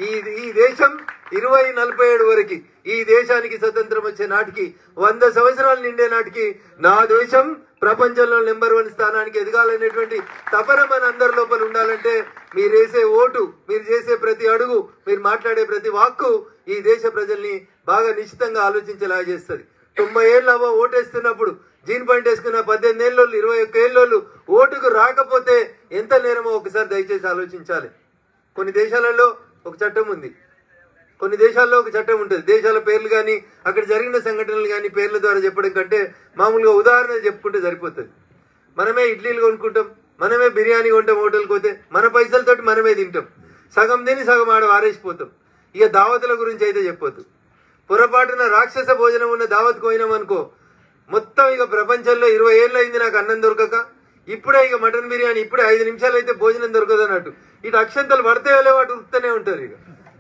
ఈ దేశం 2047 వరకు ఈ దేశానికి స్వతంత్రం వచ్చే నాటికి 100 సంవత్సరాలు నిండే నాటికి నా దేశం ప్రపంచంలో నెంబర్ 1 స్థానానికి ఎదగాలనేటువంటి తపన మన అందరి లోపల ఉండాలంటే మీరు వేసే ఓటు, మీరు చేసే ప్రతి అడుగు, మీరు మాట్లాడే ప్రతి వాక్కు ఈ దేశ ప్రజల్ని బాగా నిశ్చితంగా ఆలోచించేలా చేస్తుంది. 90 ఏళ్ళు ఓటేస్తున్నప్పుడు జీన్ పాయింట్ వేసుకున్న 18 ఏళ్ళోళ్ళు 21 ఏళ్ళోళ్ళు ఓటుకు రాకపోతే ఎంత నేరమో ఒకసారి దయచేసి ఆలోచించాలి. కొన్ని దేశాలలో ఒక చట్టం ఉంది, కొన్ని దేశాల్లో ఒక చట్టం ఉంటుంది. దేశాల పేర్లు కానీ అక్కడ జరిగిన సంఘటనలు కానీ పేర్ల ద్వారా చెప్పడం కంటే మామూలుగా ఉదాహరణలు చెప్పుకుంటే సరిపోతుంది. మనమే ఇడ్లీలు కొనుక్కుంటాం, మనమే బిర్యానీ కొంటాం, హోటల్కి పోతే మన పైసలతోటి మనమే తింటాం. సగం తిని సగం ఆడ వారేసిపోతాం. ఇక దావతుల గురించి అయితే చెప్పొద్దు. పొరపాటున రాక్షస భోజనం ఉన్న దావత్కు పోయినాం అనుకో, మొత్తం ఇక ప్రపంచంలో 20 ఏళ్ళు అయింది నాకు అన్నం దొరకక, ఇప్పుడే ఇక మటన్ బిర్యానీ, ఇప్పుడే 5 నిమిషాలు అయితే భోజనం దొరకదు అన్నట్టు ఇటు అక్షంతలు పడతాయో వాటి ఉరుకుతూనే ఉంటారు. ఇక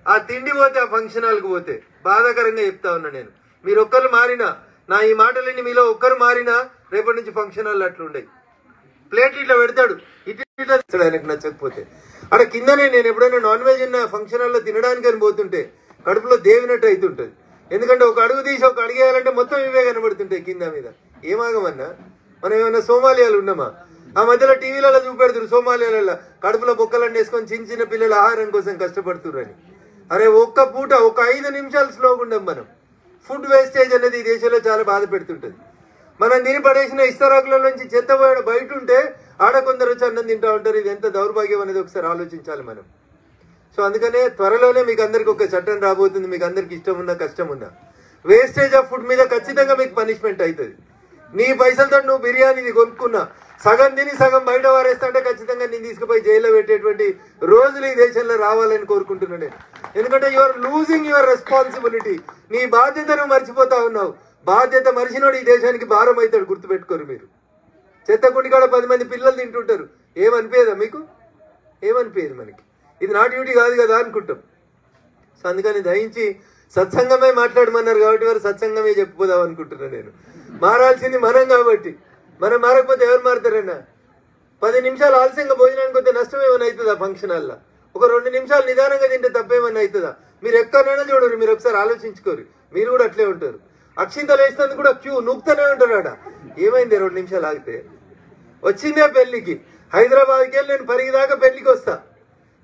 ఆ తిండి పోతే, ఆ ఫంక్షన్ హాల్కి పోతే బాధాకరంగా చెప్తా ఉన్నా నేను. మీరు ఒక్కరు మారినా, నా ఈ మాటలన్నీ మీలో ఒక్కరు మారినా రేపటి నుంచి ఫంక్షన్ హాల్ అట్లుండే. ప్లేట్లు ఇట్లా పెడతాడు, ఇట్లా ఆయనకు నచ్చకపోతే. అక్కడ కిందనే నేను ఎప్పుడైనా నాన్ వెజ్ ఉన్న ఫంక్షన్ హాల్లో తినడానికని పోతుంటే కడుపులో దేవినట్టు అవుతుంటది. ఎందుకంటే ఒక అడుగు తీసి ఒక అడిగేయాలంటే మొత్తం ఇవే కనబడుతుంటాయి కింద మీద. ఏమాగమన్నా మనం ఏమన్నా సోమాలియాలు ఉన్నామా? ఆ మధ్యలో టీవీలలో చూపెడుతురు సోమాలియాలలో కడుపులో బొక్కలన్నీ వేసుకొని చిన్న చిన్న పిల్లల ఆహారం కోసం కష్టపడుతుర్రని. అరే ఒక్క పూట ఒక 5 నిమిషాలు స్లోగా ఉండం మనం. ఫుడ్ వేస్టేజ్ అనేది ఈ దేశంలో చాలా బాధ పెడుతుంటది. మనం తిని పడేసిన ఇస్తరాకుల నుంచి చెత్త బయట ఉంటే ఆడ కొందరు వచ్చి అన్నం తింటా ఉంటారు. ఇది ఎంత దౌర్భాగ్యం అనేది ఒకసారి ఆలోచించాలి మనం. సో అందుకనే త్వరలోనే మీకు అందరికి ఒక చట్టం రాబోతుంది. మీకు అందరికి ఇష్టం ఉన్నా కష్టం ఉన్నా వేస్టేజ్ ఆఫ్ ఫుడ్ మీద ఖచ్చితంగా మీకు పనిష్మెంట్ అవుతుంది. నీ పైసలతో నువ్వు బిర్యానీని కొనుక్కున్నా సగం తిని సగం బయట వారేస్తుంటే ఖచ్చితంగా నేను తీసుకుపోయి జైల్లో పెట్టేటువంటి రోజులు ఈ దేశంలో రావాలని కోరుకుంటున్నాను నేను. ఎందుకంటే you are losing your responsibility. నీ బాధ్యతను మర్చిపోతా ఉన్నావు. బాధ్యత మరిచినోడు ఈ దేశానికి భారం అవుతాడు, గుర్తుపెట్టుకోరు మీరు. చెత్త కుండికాడ 10 మంది పిల్లలు తింటుంటారు, ఏమనిపించదా మీకు? ఏమనిపించదు మనకి. ఇది నా డ్యూటీ కాదు కదా అనుకుంటాం. సో అందుకని దయించి సత్సంగమే మాట్లాడమన్నారు కాబట్టి వారు సత్సంగమే చెప్పుకోదాం అనుకుంటున్నాను నేను. మారాల్సింది మనం కాబట్టి. మనం మారకపోతే ఎవరు మారుతారన్నా? 10 నిమిషాలు ఆలస్యంగా భోజనానికి వస్తే నష్టం ఏమైనా అవుతుందా? ఫంక్షన్ హాల్లో ఒక 2 నిమిషాలు నిదానంగా తింటే తప్పేమన్నా అవుతుందా? మీరు ఎక్కడైనా చూడరు, మీరు ఒకసారి ఆలోచించుకోరు. మీరు కూడా అట్లే ఉంటారు. అక్షింతలు వేసినందుకు కూడా క్యూ నూకుతూనే ఉంటారు ఆడ. ఏమైంది 2 నిమిషాలు ఆగితే? వచ్చిందే పెళ్లికి, హైదరాబాద్కి వెళ్ళి నేను పరిగిదాకా పెళ్లికి వస్తా,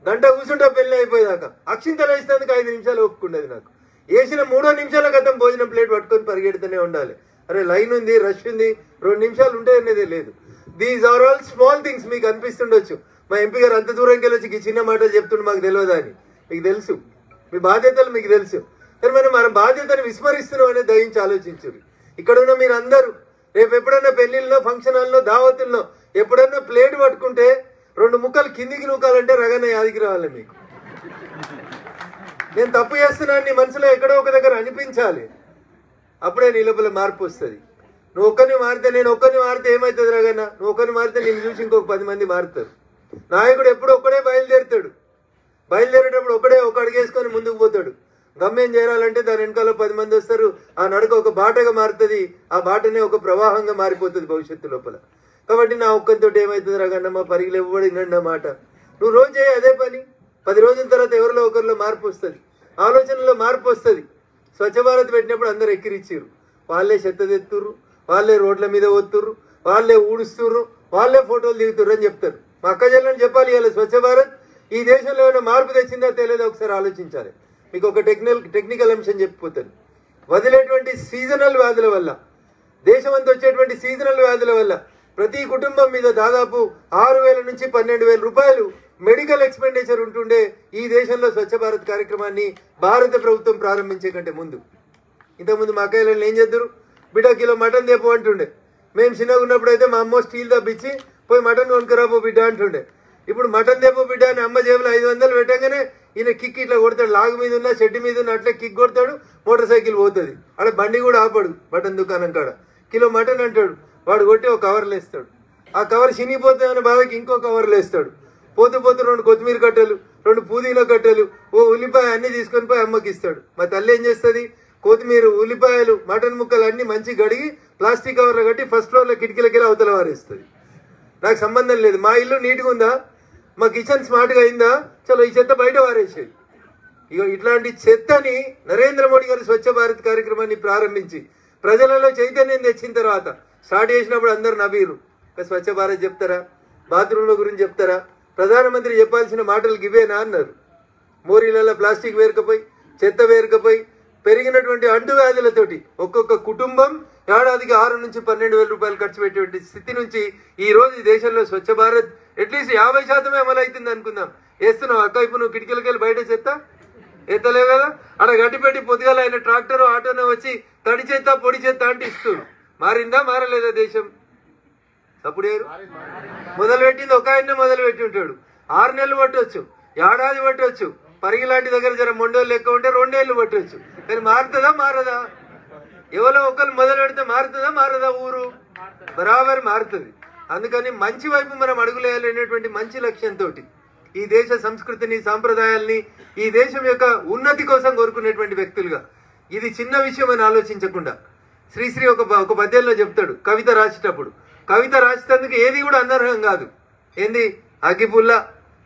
గంట కూర్చుంటే పెళ్లి అయిపోయేదాకా. అక్షింతలు వేసినందుకు 5 నిమిషాలు ఒప్పుకుండేది నాకు. వేసిన 3 నిమిషాల క్రితం భోజనం ప్లేట్ పట్టుకొని పరిగెడుతూనే ఉండాలి. అరే లైన్ ఉంది, రష్ ఉంది, 2 నిమిషాలు ఉంటే అనేదే లేదు. These are all small things. మీకు అనిపిస్తుండొచ్చు మా ఎంపీ గారు అంత దూరంకి వెళ్ళొచ్చి ఈ చిన్న మాటలు చెప్తుండే మాకు తెలియదా అని. మీకు తెలుసు, మీ బాధ్యతలు మీకు తెలుసు. కానీ మనం మన బాధ్యతను విస్మరిస్తున్నాం అనేది దయించి ఆలోచించురు. ఇక్కడ ఉన్న మీరు అందరూ రేపు ఎప్పుడన్నా పెళ్లిళ్ళలో, ఫంక్షన్ హాల్లో, దావతుల్లో ఎప్పుడన్నా ప్లేట్ పట్టుకుంటే 2 ముక్కలు కిందికి నూకాలంటే రగన్న యాదికి రావాలి మీకు. నేను తప్పు చేస్తున్నాను నీ మనసులో ఎక్కడో ఒక దగ్గర అనిపించాలి. అప్పుడే నీ లోపల మార్పు వస్తుంది. నువ్వు ఒక్కరిని మారితే, నేను ఒక్కరిని మారితే ఏమవుతుంది రగన్న? నువ్వు ఒక్కరిని మారితే నేను చూసి ఇంకొక 10 మంది మారుతారు. నాయకుడు ఎప్పుడు ఒక్కడే బయలుదేరుతాడు. బయలుదేరేటప్పుడు ఒక అడుగేసుకొని ముందుకు పోతాడు. గమ్యం చేరాలంటే దాని వెనకాల 10 మంది వస్తారు. ఆ నడక ఒక బాటగా మారుతుంది. ఆ బాటనే ఒక ప్రవాహంగా మారిపోతుంది భవిష్యత్తు లోపల. కాబట్టి నా ఒక్కరితో ఏమవుతుంది రగన్న? మా పరిగిలు ఇవ్వబడి నిండా మాట. నువ్వు రోజు చేయి అదే పని. 10 రోజుల తర్వాత ఎవరిలో ఒకరిలో మార్పు వస్తుంది, ఆలోచనలో మార్పు వస్తుంది. స్వచ్ఛ భారత్ పెట్టినప్పుడు అందరు ఎక్కిరిచ్చిర్రు. వాళ్ళే చెత్త తెత్తుర్రు, వాళ్ళే రోడ్ల మీద వత్తుర్రు, వాళ్ళే ఊడుస్తుర్రు, వాళ్ళే ఫోటోలు దిగుతుర్రు అని చెప్తారు. మా అక్క చెల్లెని చెప్పాలి, ఇలా స్వచ్ఛ భారత్ ఈ దేశంలో ఏమైనా మార్పు తెచ్చిందా తెలియదో ఒకసారి ఆలోచించాలి. మీకు ఒక టెక్నికల్ అంశం చెప్పిపోతాను. వదిలేటువంటి సీజనల్ వ్యాధుల వల్ల, దేశమంతా వచ్చేటువంటి సీజనల్ వ్యాధుల వల్ల ప్రతి కుటుంబం మీద దాదాపు 6,000 నుంచి 12,000 రూపాయలు మెడికల్ ఎక్స్పెండిచర్ ఉంటుండే ఈ దేశంలో స్వచ్ఛ భారత్ కార్యక్రమాన్ని భారత ప్రభుత్వం ప్రారంభించే కంటే ముందు. ఇంతకుముందు మా అక్కయ్యలను ఏం చేద్దరు? బిడ్డ కిలో మటన్ తెపో అంటుండే. మేము చిన్నగా ఉన్నప్పుడు అయితే మా అమ్మ స్టీల్ తప్పించి పోయి మటన్ కొనుక్కరాపో బిడ్డ అంటుండే. ఇప్పుడు మటన్ తెపో బిడ్డ అని అమ్మ జేబులో 500 పెట్టగానే ఈయన కిక్ ఇట్లా కొడతాడు. లాగు మీద ఉన్న, షెడ్ మీద ఉన్న అట్లా కిక్ కొడతాడు, మోటార్ సైకిల్ పోతుంది. అక్కడ బండి కూడా ఆపడు మటన్ దుకాణం కాడ. కిలో మటన్ అంటాడు, వాడు కొట్టి ఒక కవర్లు వేస్తాడు. ఆ కవర్ చినిగిపోతుందనే బాధకి ఇంకో కవర్లు వేస్తాడు. పోతూ 2 కొత్తిమీర కట్టెలు, 2 పుదీనా కట్టెలు, ఓ ఉల్లిపాయ అన్ని తీసుకొని పోయి అమ్మకి ఇస్తాడు. మా తల్లి ఏం చేస్తుంది? కొత్తిమీర, ఉల్లిపాయలు, మటన్ ముక్కలు అన్ని మంచి గడిగి ప్లాస్టిక్ కవర్లో కట్టి ఫస్ట్ ఫ్లోర్లో కిటికీలకి అవతల వారేస్తుంది. నాకు సంబంధం లేదు. మా ఇల్లు నీట్గా ఉందా, మా కిచెన్ స్మార్ట్గా అయిందా, చలో ఈ చెత్త బయట వారేసేది. ఇక ఇట్లాంటి చెత్తని నరేంద్ర మోడీ గారు స్వచ్ఛ భారత్ కార్యక్రమాన్ని ప్రారంభించి ప్రజలలో చైతన్యం తెచ్చిన తర్వాత స్టార్ట్ చేసినప్పుడు అందరు నవ్వీరు. స్వచ్ఛ భారత్ చెప్తారా? బాత్రూంల గురించి చెప్తారా? ప్రధానమంత్రి చెప్పాల్సిన మాటలు ఇవేనా అన్నారు. మోరీలలో ప్లాస్టిక్ వేరకపోయి, చెత్త వేరకపోయి పెరిగినటువంటి అంటువ్యాధులతోటి ఒక్కొక్క కుటుంబం ఏడాదికి 6 నుంచి 12,000 రూపాయలు ఖర్చు పెట్టేటువంటి స్థితి నుంచి ఈ రోజు ఈ దేశంలో స్వచ్ఛ భారత్ అట్లీస్ట్ 50% అమలు అవుతుంది అనుకుందాం. వేస్తున్నావు అక్క, ఇప్పుడు నువ్వు కిటికీలకి వెళ్ళి బయట చెత్త ఎత్తలేవు కదా, అక్కడ గట్టిపెట్టి పొద్దుగాల ఆయన ట్రాక్టర్ ఆటోనే వచ్చి తడి చెత్త పొడి చెత్త అంటే ఇస్తుంది. మారిందా మారలేదా దేశం? అప్పుడు మొదలుపెట్టింది ఒక ఆయన్నే మొదలుపెట్టి ఉంటాడు. 6 నెలలు పట్టవచ్చు, ఏడాది పట్టవచ్చు. పరిగి లాంటి దగ్గర జర మొండోళ్ళు లెక్క ఉంటే 2 ఏళ్ళు పట్టవచ్చు. కానీ మారుతుందా మారదా? ఎవరో ఒకరు మొదలు పెడితే మారుతుందా మారదా? ఊరు బరాబర్ మారుతుంది. అందుకని మంచి వైపు మనం అడుగులేయాలనేటువంటి మంచి లక్ష్యంతో ఈ దేశ సంస్కృతిని, సాంప్రదాయాల్ని, ఈ దేశం యొక్క ఉన్నతి కోసం కోరుకునేటువంటి వ్యక్తులుగా ఇది చిన్న విషయం అని ఆలోచించకుండా శ్రీశ్రీ ఒక పద్యంలో చెప్తాడు, కవిత రాసేటప్పుడు కవిత రాసేటందుకు ఏది కూడా అనర్హం కాదు. ఏంది? అగ్గిపుల్ల,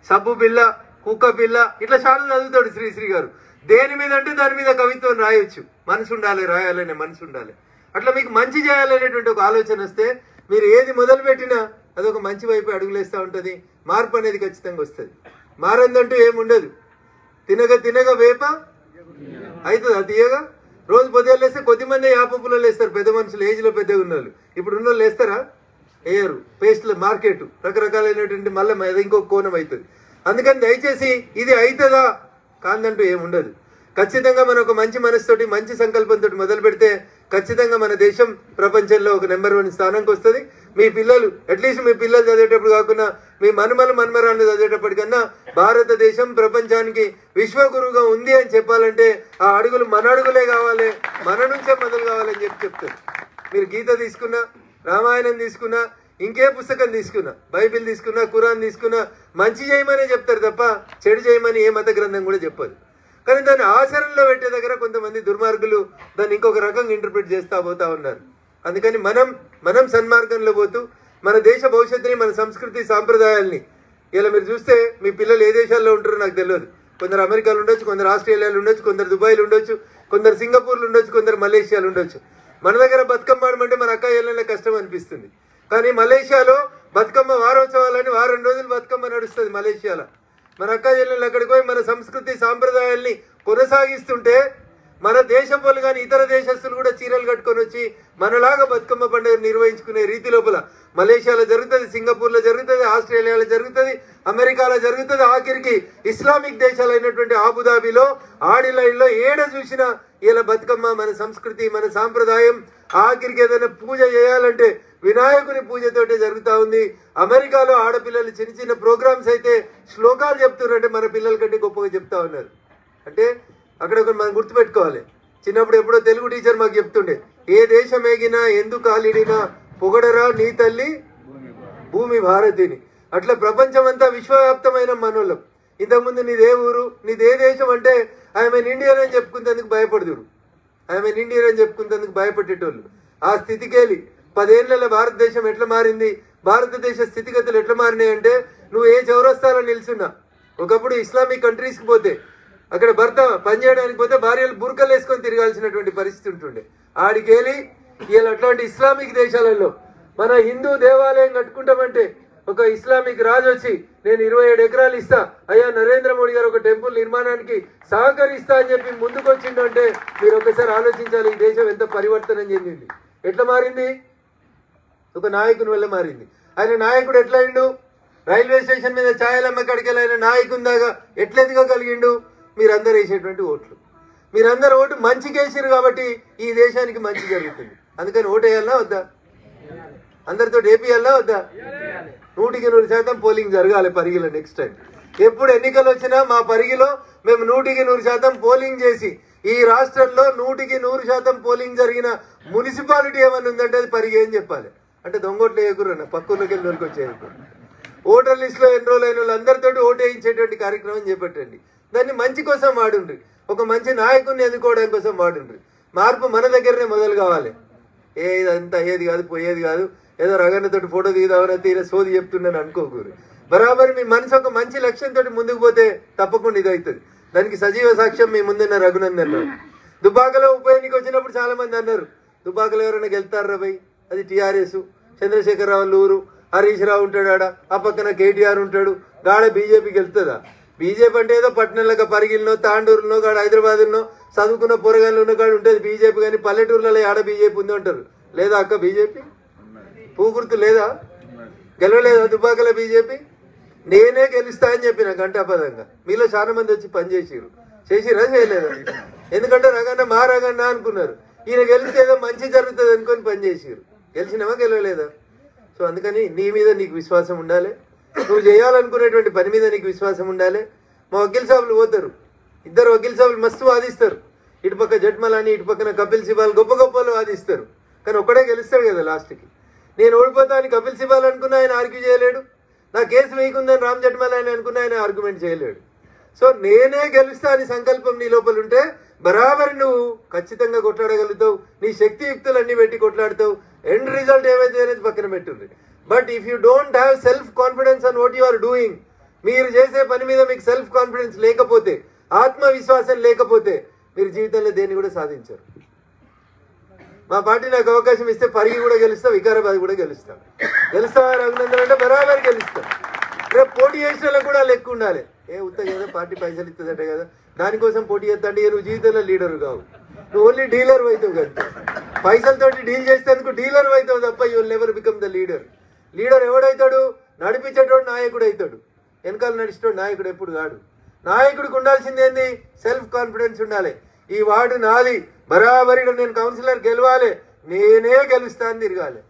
సబ్బు పిల్ల, కుక్క పిల్ల, ఇట్లా చాలా చదువుతాడు శ్రీశ్రీ గారు. దేని మీద అంటే దాని మీద కవిత్వం రాయొచ్చు. మనసు ఉండాలి, రాయాలనే మనసు ఉండాలి. అట్లా మీకు మంచి చేయాలనేటువంటి ఒక ఆలోచన వస్తే మీరు ఏది మొదలు పెట్టినా అదొక మంచి వైపు అడుగులేస్తూ ఉంటుంది. మార్పు అనేది ఖచ్చితంగా వస్తుంది. మారందంటూ ఏముండదు. తినగ వేప అవుతుంది అది తీయగా. రోజు పొద్దున్న లేస్తే కొద్దిమంది యాపప్పులలో వేస్తారు, పెద్ద మనుషులు, ఏజ్లో పెద్దగా ఉన్నోళ్ళు. ఇప్పుడు ఉన్న వాళ్ళు వేస్తారా? వేయరు. పేస్ట్ల మార్కెట్ రకరకాలైనటువంటి మళ్ళీ ఇంకొక కోణం అవుతుంది. అందుకని దయచేసి ఇది అవుతుందా కాదంటూ ఏముండదు. ఖచ్చితంగా మనం ఒక మంచి మనసుతోటి మంచి సంకల్పంతో మొదలు పెడితే ఖచ్చితంగా మన దేశం ప్రపంచంలో ఒక నెంబర్ 1 స్థానానికి వస్తుంది. మీ పిల్లలు అట్లీస్ట్ మీ పిల్లలు చదివేటప్పుడు కాకుండా మీ మనుమరాళ్ళు చదివేటప్పటికన్నా భారతదేశం ప్రపంచానికి విశ్వగురువుగా ఉంది అని చెప్పాలంటే ఆ అడుగులు మన అడుగులే కావాలి, మన నుంచే మొదలు కావాలని చెప్తారు. మీరు గీత తీసుకున్నా, రామాయణం తీసుకున్నా, ఇంకే పుస్తకం తీసుకున్నా, బైబిల్ తీసుకున్నా, ఖురాన్ తీసుకున్నా మంచి చేయమనే చెప్తారు తప్ప చెడు చేయమని ఏ మత గ్రంథం కూడా చెప్పదు. కానీ దాన్ని ఆచరణలో పెట్టే దగ్గర కొంతమంది దుర్మార్గులు దాన్ని ఇంకొక రకంగా ఇంటర్ప్రిట్ చేస్తా పోతా ఉన్నారు. అందుకని మనం సన్మార్గంలో పోతూ మన దేశ భవిష్యత్తుని, మన సంస్కృతి సాంప్రదాయాల్ని ఇలా మీరు చూస్తే మీ పిల్లలు ఏ దేశాల్లో ఉంటారో నాకు తెలియదు. కొందరు అమెరికాలో ఉండొచ్చు, కొందరు ఆస్ట్రేలియాలో ఉండొచ్చు, కొందరు దుబాయ్లో ఉండొచ్చు, కొందరు సింగపూర్లో ఉండొచ్చు, కొందరు మలేషియాలో ఉండొచ్చు. మన దగ్గర బతుకమ్మ ఆడమంటే మన అక్క చెల్లెళ్ళ కష్టం అనిపిస్తుంది. కానీ మలేషియాలో బతుకమ్మ వారోత్సవాలని వారం రోజులు బతుకమ్మ నడుస్తుంది మలేషియాలో. మన అక్క చెల్లెళ్ళు అక్కడికి పోయి మన సంస్కృతి సాంప్రదాయాల్ని కొనసాగిస్తుంటే మన దేశపోలు కానీ ఇతర దేశస్తులు కూడా చీరలు కట్టుకొని వచ్చి మనలాగా బతుకమ్మ పండుగ నిర్వహించుకునే రీతి లోపల మలేషియాలో జరుగుతుంది, సింగపూర్లో జరుగుతుంది, ఆస్ట్రేలియాలో జరుగుతుంది, అమెరికాలో జరుగుతుంది, ఆఖరికి ఇస్లామిక్ దేశాలైనటువంటి అబుదాబిలో ఆడిలైన్లో ఏడ చూసినా ఇలా బతుకమ్మ మన సంస్కృతి మన సాంప్రదాయం. ఆఖరికి ఏదైనా పూజ చేయాలంటే వినాయకుని పూజతోటే జరుగుతూ ఉంది. అమెరికాలో ఆడపిల్లలు చిన్న చిన్న ప్రోగ్రామ్స్ అయితే శ్లోకాలు చెప్తున్నారంటే మన పిల్లల కంటే గొప్పగా చెప్తా ఉన్నారు. అంటే అక్కడ మనం గుర్తుపెట్టుకోవాలి. చిన్నప్పుడు ఎప్పుడో తెలుగు టీచర్ మాకు చెప్తుండే, ఏ దేశం ఏగినా ఎందుకు కాలిడినా పొగడరా నీ తల్లి భూమి భారతిని. అట్లా ప్రపంచం అంతా విశ్వవ్యాప్తమైన మనోళ్ళం. ఇంతకుముందు నీదే ఊరు, నీదే దేశం అంటే ఐఎమ్ ఇండియన్ అని చెప్పుకునేందుకు భయపడుదురు, ఐఎమ్ ఇండియన్ అని చెప్పుకునేందుకు భయపడేటోళ్ళు. ఆ స్థితికెళ్ళి 10 ఏళ్లలో భారతదేశం ఎట్లా మారింది, భారతదేశ స్థితిగతులు ఎట్లా మారినాయి అంటే నువ్వు ఏ చౌరస్తాలో నిల్చున్నా. ఒకప్పుడు ఇస్లామిక్ కంట్రీస్కి పోతే అక్కడ భర్త పనిచేయడానికి పోతే భార్యలు బుర్కలు వేసుకొని తిరగాల్సినటువంటి పరిస్థితి ఉంటుండే. ఆడికెళ్ళి ఇలా అట్లాంటి ఇస్లామిక్ దేశాలలో మన హిందూ దేవాలయం కట్టుకుంటామంటే ఒక ఇస్లామిక్ రాజు వచ్చి నేను 27 ఎకరాలు ఇస్తా, అయ్యా నరేంద్ర మోడీ గారు ఒక టెంపుల్ నిర్మాణానికి సహకరిస్తా అని చెప్పి ముందుకు వచ్చిండు అంటే మీరు ఒకసారి ఆలోచించాలి ఈ దేశం ఎంత పరివర్తనం చెందింది. ఎట్లా మారింది? ఒక నాయకుని వల్ల మారింది. ఆయన నాయకుడు ఎట్లా అయిండు? రైల్వే స్టేషన్ మీద ఛాయలమ్మ కడికి ఆయన నాయకునిదాగా ఎట్లా ఎదగగలిగిండు? మీరందరూ వేసేటువంటి ఓట్లు, మీరందరూ ఓటు మంచికి వేసారు కాబట్టి ఈ దేశానికి మంచి జరుగుతుంది. అందుకని ఓటు వేయాలన్నా వద్దా? అందరితో ఏపీయాలన్నా వద్దా? 100% పోలింగ్ జరగాలి పరిగిలో. నెక్స్ట్ టైం ఎప్పుడు ఎన్నికలు వచ్చినా మా పరిగిలో మేము 100% పోలింగ్ చేసి ఈ రాష్ట్రంలో 100% పోలింగ్ జరిగిన మున్సిపాలిటీ ఏమన్నా ఉందంటే అది పరిగి అని చెప్పాలి. అంటే దొంగోట్లు వేయకురన్న పక్కూర్లోకి వెళ్ళి వచ్చేయకు. ఓటర్ లిస్ట్ లో ఎన్రోల్ అయిన వాళ్ళందరితో ఓటు వేయించేటువంటి కార్యక్రమం చేపట్టండి. దాన్ని మంచి కోసం వాడుండ్రి, ఒక మంచి నాయకుడిని ఎన్నుకోవడం కోసం వాడుండ్రి. మార్పు మన దగ్గరనే మొదలు కావాలి. ఇదంతా అయ్యేది కాదు, పోయేది కాదు, ఏదో రగన్నతోటి ఫోటో దిగుదామని తీరే సోది చెప్తున్నాను అనుకోకూరు. బరాబర్ మీ మనసు ఒక మంచి లక్ష్యంతో ముందుకు పోతే తప్పకుండా ఇది అవుతుంది. దానికి సజీవ సాక్ష్యం మీ ముందున్న రఘునందన్ రావు. దుబ్బాకలో ఉప ఎన్నిక వచ్చినప్పుడు చాలా మంది అన్నారు దుబ్బాకలో ఎవరైనా గెలుతారా భయ్, అది టీఆర్ఎస్, చంద్రశేఖరరావు ఊరు, హరీష్ రావు ఉంటాడు ఆడ, ఆ పక్కన కేటీఆర్ ఉంటాడు, గాడ బీజేపీకి వెళ్తుందా? బీజేపీ అంటే ఏదో పట్టణంలో పరిగిలినో తాండూరులో గాడ హైదరాబాద్లో చదువుకున్న పొరగాళ్ళు ఉన్న కాడ ఉంటుంది బీజేపీ. కానీ పల్లెటూర్లలో ఆడ బీజేపీ ఉంది అంటారు. లేదా అక్క బీజేపీ పూగుర్తు లేదా? గెలవలేదా దుబ్బాకల బీజేపీ? నేనే గెలుస్తా అని చెప్పిన గంటాపదంగా. మీలో చాలా మంది వచ్చి పనిచేసిరు, చేసిరా చేయలేదా? ఎందుకంటే రగన్న మా రగన్న అనుకున్నారు. ఈయన గెలిస్తే ఏదో మంచి జరుగుతుంది అనుకొని పనిచేసిరు. గెలిచినామా గెలవలేదా? సో అందుకని నీ మీద నీకు విశ్వాసం ఉండాలి, నువ్వు చేయాలనుకునేటువంటి పని మీద నీకు విశ్వాసం ఉండాలి. మా వకీల్ సాబులు పోతారు, ఇద్దరు వకీల్ సాబులు మస్తు వాదిస్తారు. ఇటుపక్క జట్మలాని ఇటు పక్కన కపిల్ సిబాల్ గొప్ప గొప్పలు వాదిస్తారు. కానీ ఒక్కడే గెలుస్తాడు కదా లాస్ట్కి. నేను ఓడిపోతా అని కపిల్ సిబాల్ అనుకున్నా ఆయన ఆర్గ్యూ చేయలేడు, నా కేసు వేయకుందని రామ్ జట్మలాని అనుకున్నా ఆయన ఆర్గ్యుమెంట్ చేయలేడు. సో నేనే గెలుస్తా అని సంకల్పం నీ లోపల ఉంటే బరాబర్ నువ్వు ఖచ్చితంగా కొట్లాడగలుగుతావు. నీ శక్తియుక్తులన్నీ పెట్టి కొట్లాడతావు. ఎండ్ రిజల్ట్ ఏమైతే అనేది పక్కన పెట్టుంది. But if you don't have self confidence on what you are doing, మీరు చేసే పని మీద మీకు సెల్ఫ్ కాన్ఫిడెన్స్ లేకపోతే, ఆత్మవిశ్వాసం లేకపోతే మీరు జీవితంలో దేన్ని కూడా సాధించరు. మా పార్టీ నాకు అవకాశం ఇస్తే పరిగి కూడా గెలుస్తా, వికారాబాద్ కూడా గెలుస్తా. గెలుస్తావా రఘునందన్ అంటే బరాబర్ గెలుస్తా. రేపు పోటీ చేసిన కూడా లెక్క ఉండాలి. ఉత్తగా ఏదో పార్టీ పైసలు ఇస్తుందట కదా దానికోసం పోటీ చేస్తా అంటే నువ్వు జీవితంలో లీడర్ కావు, నువ్వు ఓన్లీ డీలర్ అవుతావు కదా. పైసలతోటి డీల్ చేసేందుకు డీలర్ అవుతావు తప్ప you will never become the leader. Leader ఎవడైతాడు? నడిపించేటోడు నాయకుడు అవుతాడు. వెనకాల నడిచిన నాయకుడు ఎప్పుడు కాడు. నాయకుడికి ఉండాల్సింది ఏంది? సెల్ఫ్ కాన్ఫిడెన్స్ ఉండాలి. ఈ వార్డు నాది, బరాబరిగా నేను కౌన్సిలర్ గెలవాలి, నేనే గెలుస్తా అని తిరగాలి.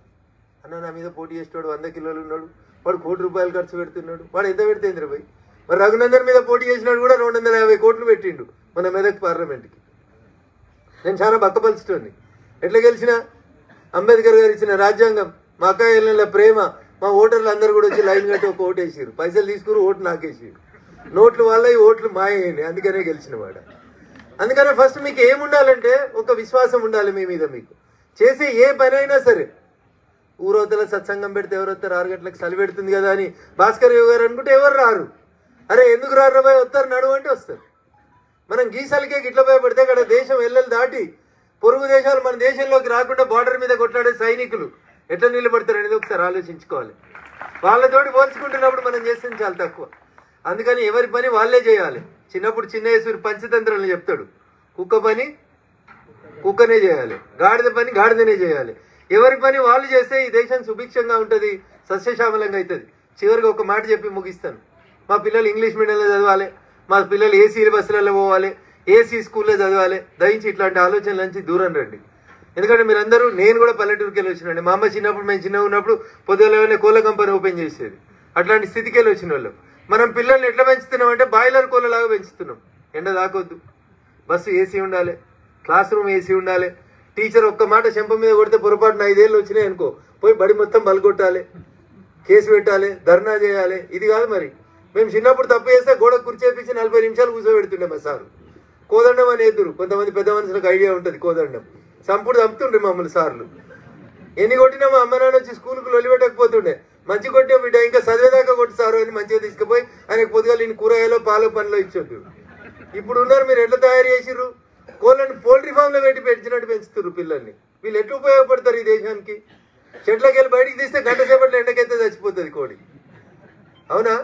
అన్న నా మీద పోటీ చేసేవాడు 100 కిలోలు ఉన్నాడు, వాడు ₹1 కోటి ఖర్చు పెడుతున్నాడు, వాడు ఎంత పెడితే ఇంద్రబాయ్. మరి రఘునందన్ మీద పోటీ చేసినాడు కూడా 250 కోట్లు పెట్టిండు మన మెదక్ పార్లమెంట్కి. నేను చాలా బక్కపలుచుతోంది. ఎట్లా గెలిచినా? అంబేద్కర్ గారు ఇచ్చిన రాజ్యాంగం, మా అక్క ఇళ్ళ ప్రేమ, మా ఓటర్లు అందరూ కూడా వచ్చి లైన్ కట్టి ఒక ఓటు వేసారు, పైసలు తీసుకుని ఓటు నాకేసారు. నోట్లు వల్ల ఈ ఓట్లు మాయని, అందుకనే గెలిచిన వాడు. అందుకనే ఫస్ట్ మీకు ఏముండాలంటే ఒక విశ్వాసం ఉండాలి మీ మీద. మీకు చేసే ఏ పని అయినా సరే, ఊరవతల సత్సంగం పెడితే ఎవరు వస్తారు? 6 గంటలకు చలి పెడుతుంది కదా అని భాస్కర్ రావు గారు అనుకుంటే ఎవరు రారు. అరే ఎందుకు రారు పోయి వస్తారు, నడువు అంటే వస్తారు. మనం గీసలకే గిట్ల భయపడితే అక్కడ దేశం ఎల్లలు దాటి పొరుగు దేశాలు మన దేశంలోకి రాకుండా బార్డర్ మీద కొట్లాడే సైనికులు ఎట్లా నిలబడతారు అనేది ఒకసారి ఆలోచించుకోవాలి. వాళ్ళతోటి పోల్చుకుంటున్నప్పుడు మనం చేస్తుంది చాలా తక్కువ. అందుకని ఎవరి పని వాళ్ళే చేయాలి. చిన్నప్పుడు చిన్నయేశ్వరి పంచతంత్రాలు చెప్తాడు, కుక్క పని కుక్కనే చేయాలి, గాడిద పని గాడిదనే చేయాలి. ఎవరి పని వాళ్ళు చేస్తే ఈ దేశం సుభిక్షంగా ఉంటుంది, సస్యశ్యామలంగా అవుతుంది. చివరికి ఒక మాట చెప్పి ముగిస్తాను. మా పిల్లలు ఇంగ్లీష్ మీడియంలో చదవాలి, మా పిల్లలు ఏసీ బస్సులలో పోవాలి, ఏసీ స్కూల్లో చదవాలి. దయించి ఇట్లాంటి ఆలోచనల నుంచి దూరం రండి. ఎందుకంటే మీరందరూ, నేను కూడా పల్లెటూరుకి వెళ్ళి వచ్చినండి. మా అమ్మ చిన్నప్పుడు, మేము చిన్నగా ఉన్నప్పుడు పొద్దున కోళ్ళ కంపెనీ ఓపెన్ చేసేది. అట్లాంటి స్థితికి వెళ్ళి వచ్చిన వాళ్ళం. మనం పిల్లల్ని ఎట్లా పెంచుతున్నాం అంటే బాయిలర్ కోళ్ళలాగా పెంచుతున్నాం. ఎండ దాకొద్దు, బస్సు ఏసీ ఉండాలి, క్లాస్ రూమ్ ఏసీ ఉండాలి. టీచర్ ఒక్క మాట చెంప మీద కొడితే పొరపాటున 5 ఏళ్ళు వచ్చినాయి అనుకో, పోయి బడి మొత్తం బలగొట్టాలి, కేసు పెట్టాలి, ధర్నా చేయాలి. ఇది కాదు మరి. మేము చిన్నప్పుడు తప్పు చేస్తే గోడ కుర్చేపించి 40 నిమిషాలు కూర్చోబెడుతుండే మా సారు. కోదండం అని ఎదురు, కొంతమంది పెద్ద మనుషులకు ఐడియా ఉంటుంది కోదండం. సంపుడు చంపుతుండే మమ్మల్ని సార్లు. ఎన్ని కొట్టినా మా అమ్మ నాన్న వచ్చి స్కూల్కి లొలిపెట్టకపోతుండే. మంచి కొట్టే బిడ్డ ఇంకా చదివేదాకా కొట్టి సారు అని మంచిగా తీసుకుపోయి ఆయనకు పొద్దుగాలు ఈయన కూరగాయలో పాలు పనిలో ఇచ్చొద్దు. ఇప్పుడు ఉన్నారు, మీరు ఎట్లా తయారు చేసిర్రు? కోళ్ళని పోల్ట్రీ ఫామ్ లో పెంచినట్టు పెంచుతున్నారు పిల్లల్ని. వీళ్ళు ఎట్లా ఉపయోగపడతారు ఈ దేశానికి? చెట్లకి వెళ్ళి బయటికి తీస్తే గంట సేపట్లో ఎండకైతే చచ్చిపోతుంది కోడి. అవునా?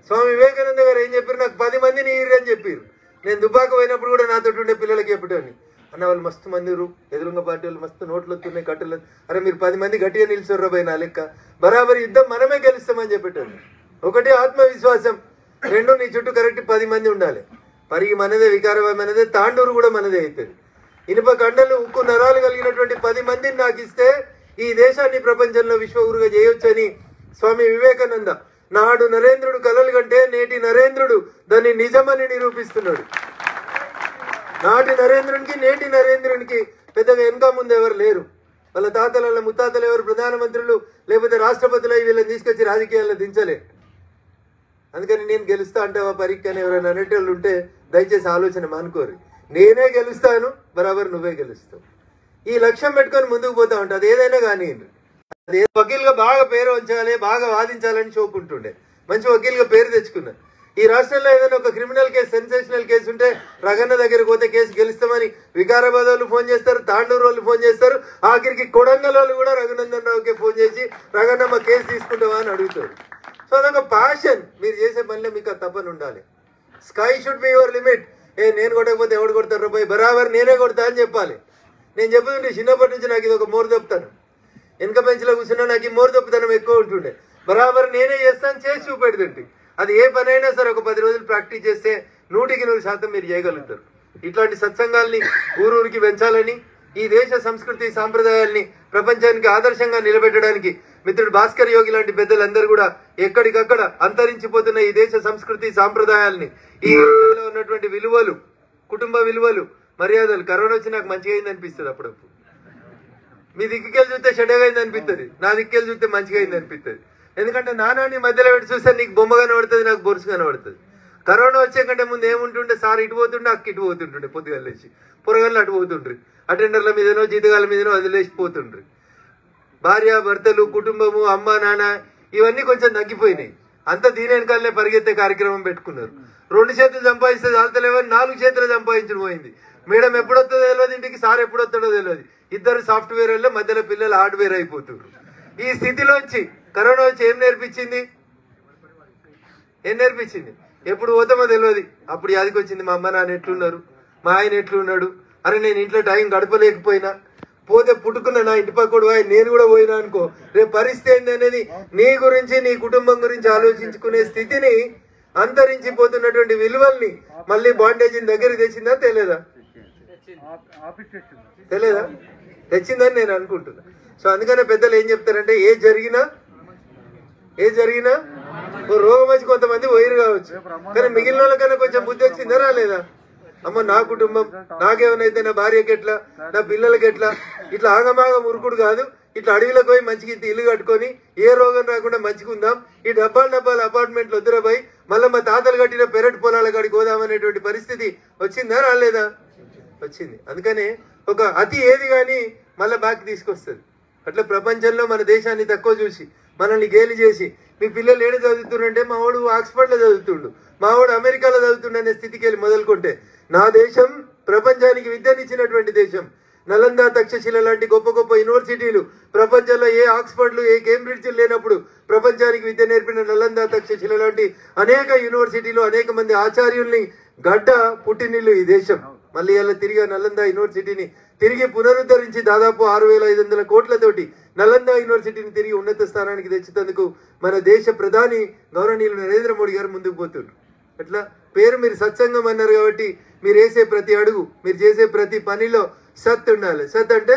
స్వామి వివేకానంద గారు ఏం చెప్పారు? నాకు 10 మందిని ఈరు అని చెప్పారు. నేను దుబ్బాక పోయినప్పుడు కూడా నాతో ఉండే పిల్లలకి చెప్పాను, అన్న వాళ్ళు మస్తు మంది ఎదురుంగ పార్టీ వాళ్ళు మస్తు నోట్లు వస్తున్నాయి, కట్టలు. అరే మీరు 10 మంది గట్టిగా నిలిచారు పోయి నా లెక్క, బరాబరి యుద్ధం మనమే గెలుస్తామని చెప్పేటాను. ఒకటి ఆత్మవిశ్వాసం, 2 నీ చుట్టూ కరెక్ట్ 10 మంది ఉండాలి. పరిగి మనదే, వికారాబాద్ మనదే, తాండూరు కూడా మనదే అవుతుంది. ఇనుప కండలు, ఉక్కు నరాలు కలిగినటువంటి 10 మందిని నాకు ఇస్తే ఈ దేశాన్ని ప్రపంచంలో విశ్వగురుగా చేయొచ్చని స్వామి వివేకానంద నాడు నరేంద్రుడు కలలు కంటే నేటి నరేంద్రుడు దాన్ని నిజమని నిరూపిస్తున్నాడు. నాటి నరేంద్రునికి నేటి నరేంద్రునికి పెద్దగా వెనక ముందు ఎవరు లేరు. వాళ్ళ తాతల వాళ్ళ ముత్తాతలు ఎవరు ప్రధానమంత్రులు లేకపోతే రాష్ట్రపతులు వీళ్ళని తీసుకొచ్చి రాజకీయాల్లో దించలే. అందుకని నేను గెలుస్తా అంటే ఆ పరీక్ష అని ఎవరైనా అనేటోళ్ళు ఉంటే దయచేసి ఆలోచన మానుకోరు. నేనే గెలుస్తాను, బరాబర్ నువ్వే గెలుస్తావు. ఈ లక్ష్యం పెట్టుకొని ముందుకు పోతా ఉంటా. అది ఏదైనా కానీ అది వకీల్గా బాగా పేరు ఉంచాలి, బాగా వాదించాలని చూపుకుంటుండే. మంచి వకీల్గా పేరు తెచ్చుకున్నా. ఈ రాష్ట్రంలో ఏదైనా ఒక క్రిమినల్ కేసు, సెన్సేషనల్ కేసు ఉంటే రగన్న దగ్గరికి పోతే కేసు గెలుస్తామని వికారాబాద్ వాళ్ళు ఫోన్ చేస్తారు, తాండూరు వాళ్ళు ఫోన్ చేస్తారు, ఆఖరికి కొడంగల్ వాళ్ళు కూడా రఘునందన్ రావుకే ఫోన్ చేసి రగన్న మా కేసు తీసుకుంటావా అని అడుగుతారు. సో అదొక ప్యాషన్. మీరు చేసే పనిలో మీకు ఆ తపన ఉండాలి. Sky should be your limit. నేను కొట్టకపోతే ఎవడు కొడతారు పోయి, బరాబర్ నేనే కొడతా అని చెప్పాలి. నేను చెప్తుంటే చిన్నప్పటి నుంచి నాకు ఇది ఒక మోరు దొప్పుతాను. వెనక బెంచ్లో కూర్చున్నా నాకు ఈ మోరు దొప్పుతనం ఎక్కువ ఉంటుండే. బరాబర్ నేనే చేస్తాను, చేసి చూపెడుతుంటే. అది ఏ పని అయినా సరే ఒక 10 రోజులు ప్రాక్టీస్ చేస్తే 100% మీరు చేయగలుగుతారు. ఇట్లాంటి సత్సంగాల్ని ఊరూరికి పెంచాలని, ఈ దేశ సంస్కృతి సాంప్రదాయాల్ని ప్రపంచానికి ఆదర్శంగా నిలబెట్టడానికి మిత్రుడు భాస్కర్ యోగి లాంటి పెద్దలందరూ కూడా ఎక్కడికక్కడ అంతరించిపోతున్న ఈ దేశ సంస్కృతి సాంప్రదాయాల్ని, ఈ దేశంలో ఉన్నటువంటి విలువలు, కుటుంబ విలువలు, మర్యాదలు, కరోనా వచ్చి నాకు మంచిగా అయింది అనిపిస్తుంది. అప్పుడప్పుడు మీ దిక్కుకెళ్ళి చూస్తే చెడ్డగా అయింది అనిపిస్తుంది, నా దిక్కుకెళ్ళి చూస్తే మంచిగా అయింది అనిపిస్తుంది. ఎందుకంటే నానాన్ని మధ్యలో పెట్టి చూస్తే నీకు బొమ్మ కనబడుతుంది, నాకు బొరుసు కనబడుతుంది. కరోనా వచ్చే కంటే ముందు ఏముంటుండే, సార్ ఇటు పోతుండే, అక్క ఇటు పోతుంటుండే, పొద్దుగాలు లేచి పొరగళ్ళు అటు పోతుండ్రి, అటెండర్ల మీదనో జీతగాల మీదనో వదిలేసిపోతుండ్రి. భార్య భర్తలు, కుటుంబము, అమ్మ నాన్న ఇవన్నీ కొంచెం తగ్గిపోయినాయి. అంత దీని వెనకాలనే పరిగెత్తే కార్యక్రమం పెట్టుకున్నారు. 2 చేతులు సంపాదిస్తే చాలతలేవని 4 చేతులు సంపాదించడం పోయింది. మేడం ఎప్పుడొస్తుందో తెలియదు, ఇంటికి సార్ ఎప్పుడొస్తాడో తెలియదు. ఇద్దరు సాఫ్ట్వేర్ వల్ల మధ్యలో పిల్లలు హార్డ్వేర్ అయిపోతున్నారు. ఈ స్థితిలోంచి కరోనా వచ్చి ఏం నేర్పించింది? ఎప్పుడు పోతామో తెలియదు. అప్పుడు యాదికి వచ్చింది, మా అమ్మ నాన్న ఎట్లున్నారు, మా ఆయన ఎట్లున్నాడు, అరే నేను ఇంట్లో టైం గడపలేకపోయినా, పోతే పుట్టుకున్న నా ఇంటి పక్కడు నేను కూడా పోయినా అనుకో, రేపు పరిస్థితి ఏంటి అనేది నీ గురించి, నీ కుటుంబం గురించి ఆలోచించుకునే స్థితిని అంతరించిపోతున్నటువంటి విలువల్ని మళ్ళీ బాండేజీని దగ్గరికి తెచ్చిందా తెలియదా? తెలియదా? తెచ్చిందని నేను అనుకుంటున్నా. సో అందుకనే పెద్దలు ఏం చెప్తారంటే ఏ జరిగినా రోగం వచ్చి కొంతమంది పోయిరు కావచ్చు, కానీ మిగిలిన వాళ్ళకన్నా కొంచెం బుద్ధి వచ్చిందా రాలేదా? అమ్మ నా కుటుంబం నాకేమనైతే నా భార్యకి ఎట్లా, నా పిల్లలకి ఎట్లా, ఇట్లా ఆగమాగం ఉరుకుడు కాదు, ఇట్లా అడవిలోకి పోయి మంచిగా ఇంత ఇల్లు కట్టుకొని ఏ రోగం రాకుండా మంచిగుందాం, ఈ డబ్బాలు అపార్ట్మెంట్లు వద్దురపోయి మళ్ళీ మా తాతలు కట్టిన పెరటి పొలాల కాడికి పోదామనేటువంటి పరిస్థితి వచ్చిందా రాలేదా? వచ్చింది. అందుకనే ఒక అతి ఏది కానీ మళ్ళీ బాకి తీసుకొస్తుంది. అట్లా ప్రపంచంలో మన దేశాన్ని తక్కువ చూసి మనల్ని గేలి చేసి మీ పిల్లలు ఏడు చదువుతుండే, మా వాడు ఆక్స్ఫర్డ్లో చదువుతుండు, మా వాడు అమెరికాలో చదువుతుండే అనే స్థితికి వెళ్ళి మొదలుకుంటే నా దేశం ప్రపంచానికి విద్యనిచ్చినటువంటి దేశం. నలంద, తక్షశిల లాంటి గొప్ప గొప్ప యూనివర్సిటీలు ప్రపంచంలో ఏ ఆక్స్ఫర్డ్లు ఏ కేంబ్రిడ్జ్లు లేనప్పుడు ప్రపంచానికి విద్య నేర్పిన నలంద, తక్షశిల లాంటి అనేక యూనివర్సిటీలు అనేక మంది ఆచార్యుల్ని గడ్డ పుట్టినిల్లు ఈ దేశం. మళ్ళీ అలా తిరిగి నలంద యూనివర్సిటీని తిరిగి పునరుద్ధరించి దాదాపు 6,500 కోట్లతోటి నలంద యూనివర్సిటీని తిరిగి ఉన్నత స్థానానికి తెచ్చేందుకు మన దేశ ప్రధాని గౌరవనీయులు నరేంద్ర మోడీ గారు ముందుకు పోతున్నారు. అట్లా పేరు మీరు సత్సంగం అన్నారు కాబట్టి మీరు వేసే ప్రతి అడుగు, మీరు చేసే ప్రతి పనిలో సత్ ఉండాలి. సత్ అంటే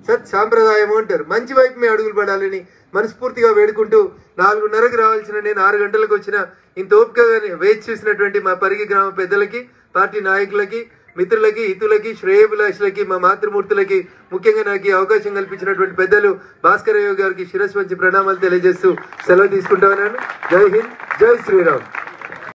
సత్ సాంప్రదాయం అంటారు. మంచి వైపు మీ అడుగులు పడాలని మనస్ఫూర్తిగా వేడుకుంటూ 4:30కు రావాల్సిన నేను 6 గంటలకు వచ్చిన ఇంత ఓపికగా వేచి చూసినటువంటి మా పరిగి గ్రామ పెద్దలకి, పార్టీ నాయకులకి, మిత్రులకి, హితులకి, శ్రేయభిలాషులకి, మా మాతృమూర్తులకి, ముఖ్యంగా నాకు అవకాశం కల్పించినటువంటి పెద్దలు భాస్కర్ రావు గారికి శిరస్సు వంచి ప్రణామాలు తెలియజేస్తూ సెలవు తీసుకుంటా ఉన్నాను. జై హింద్, జై శ్రీరామ్.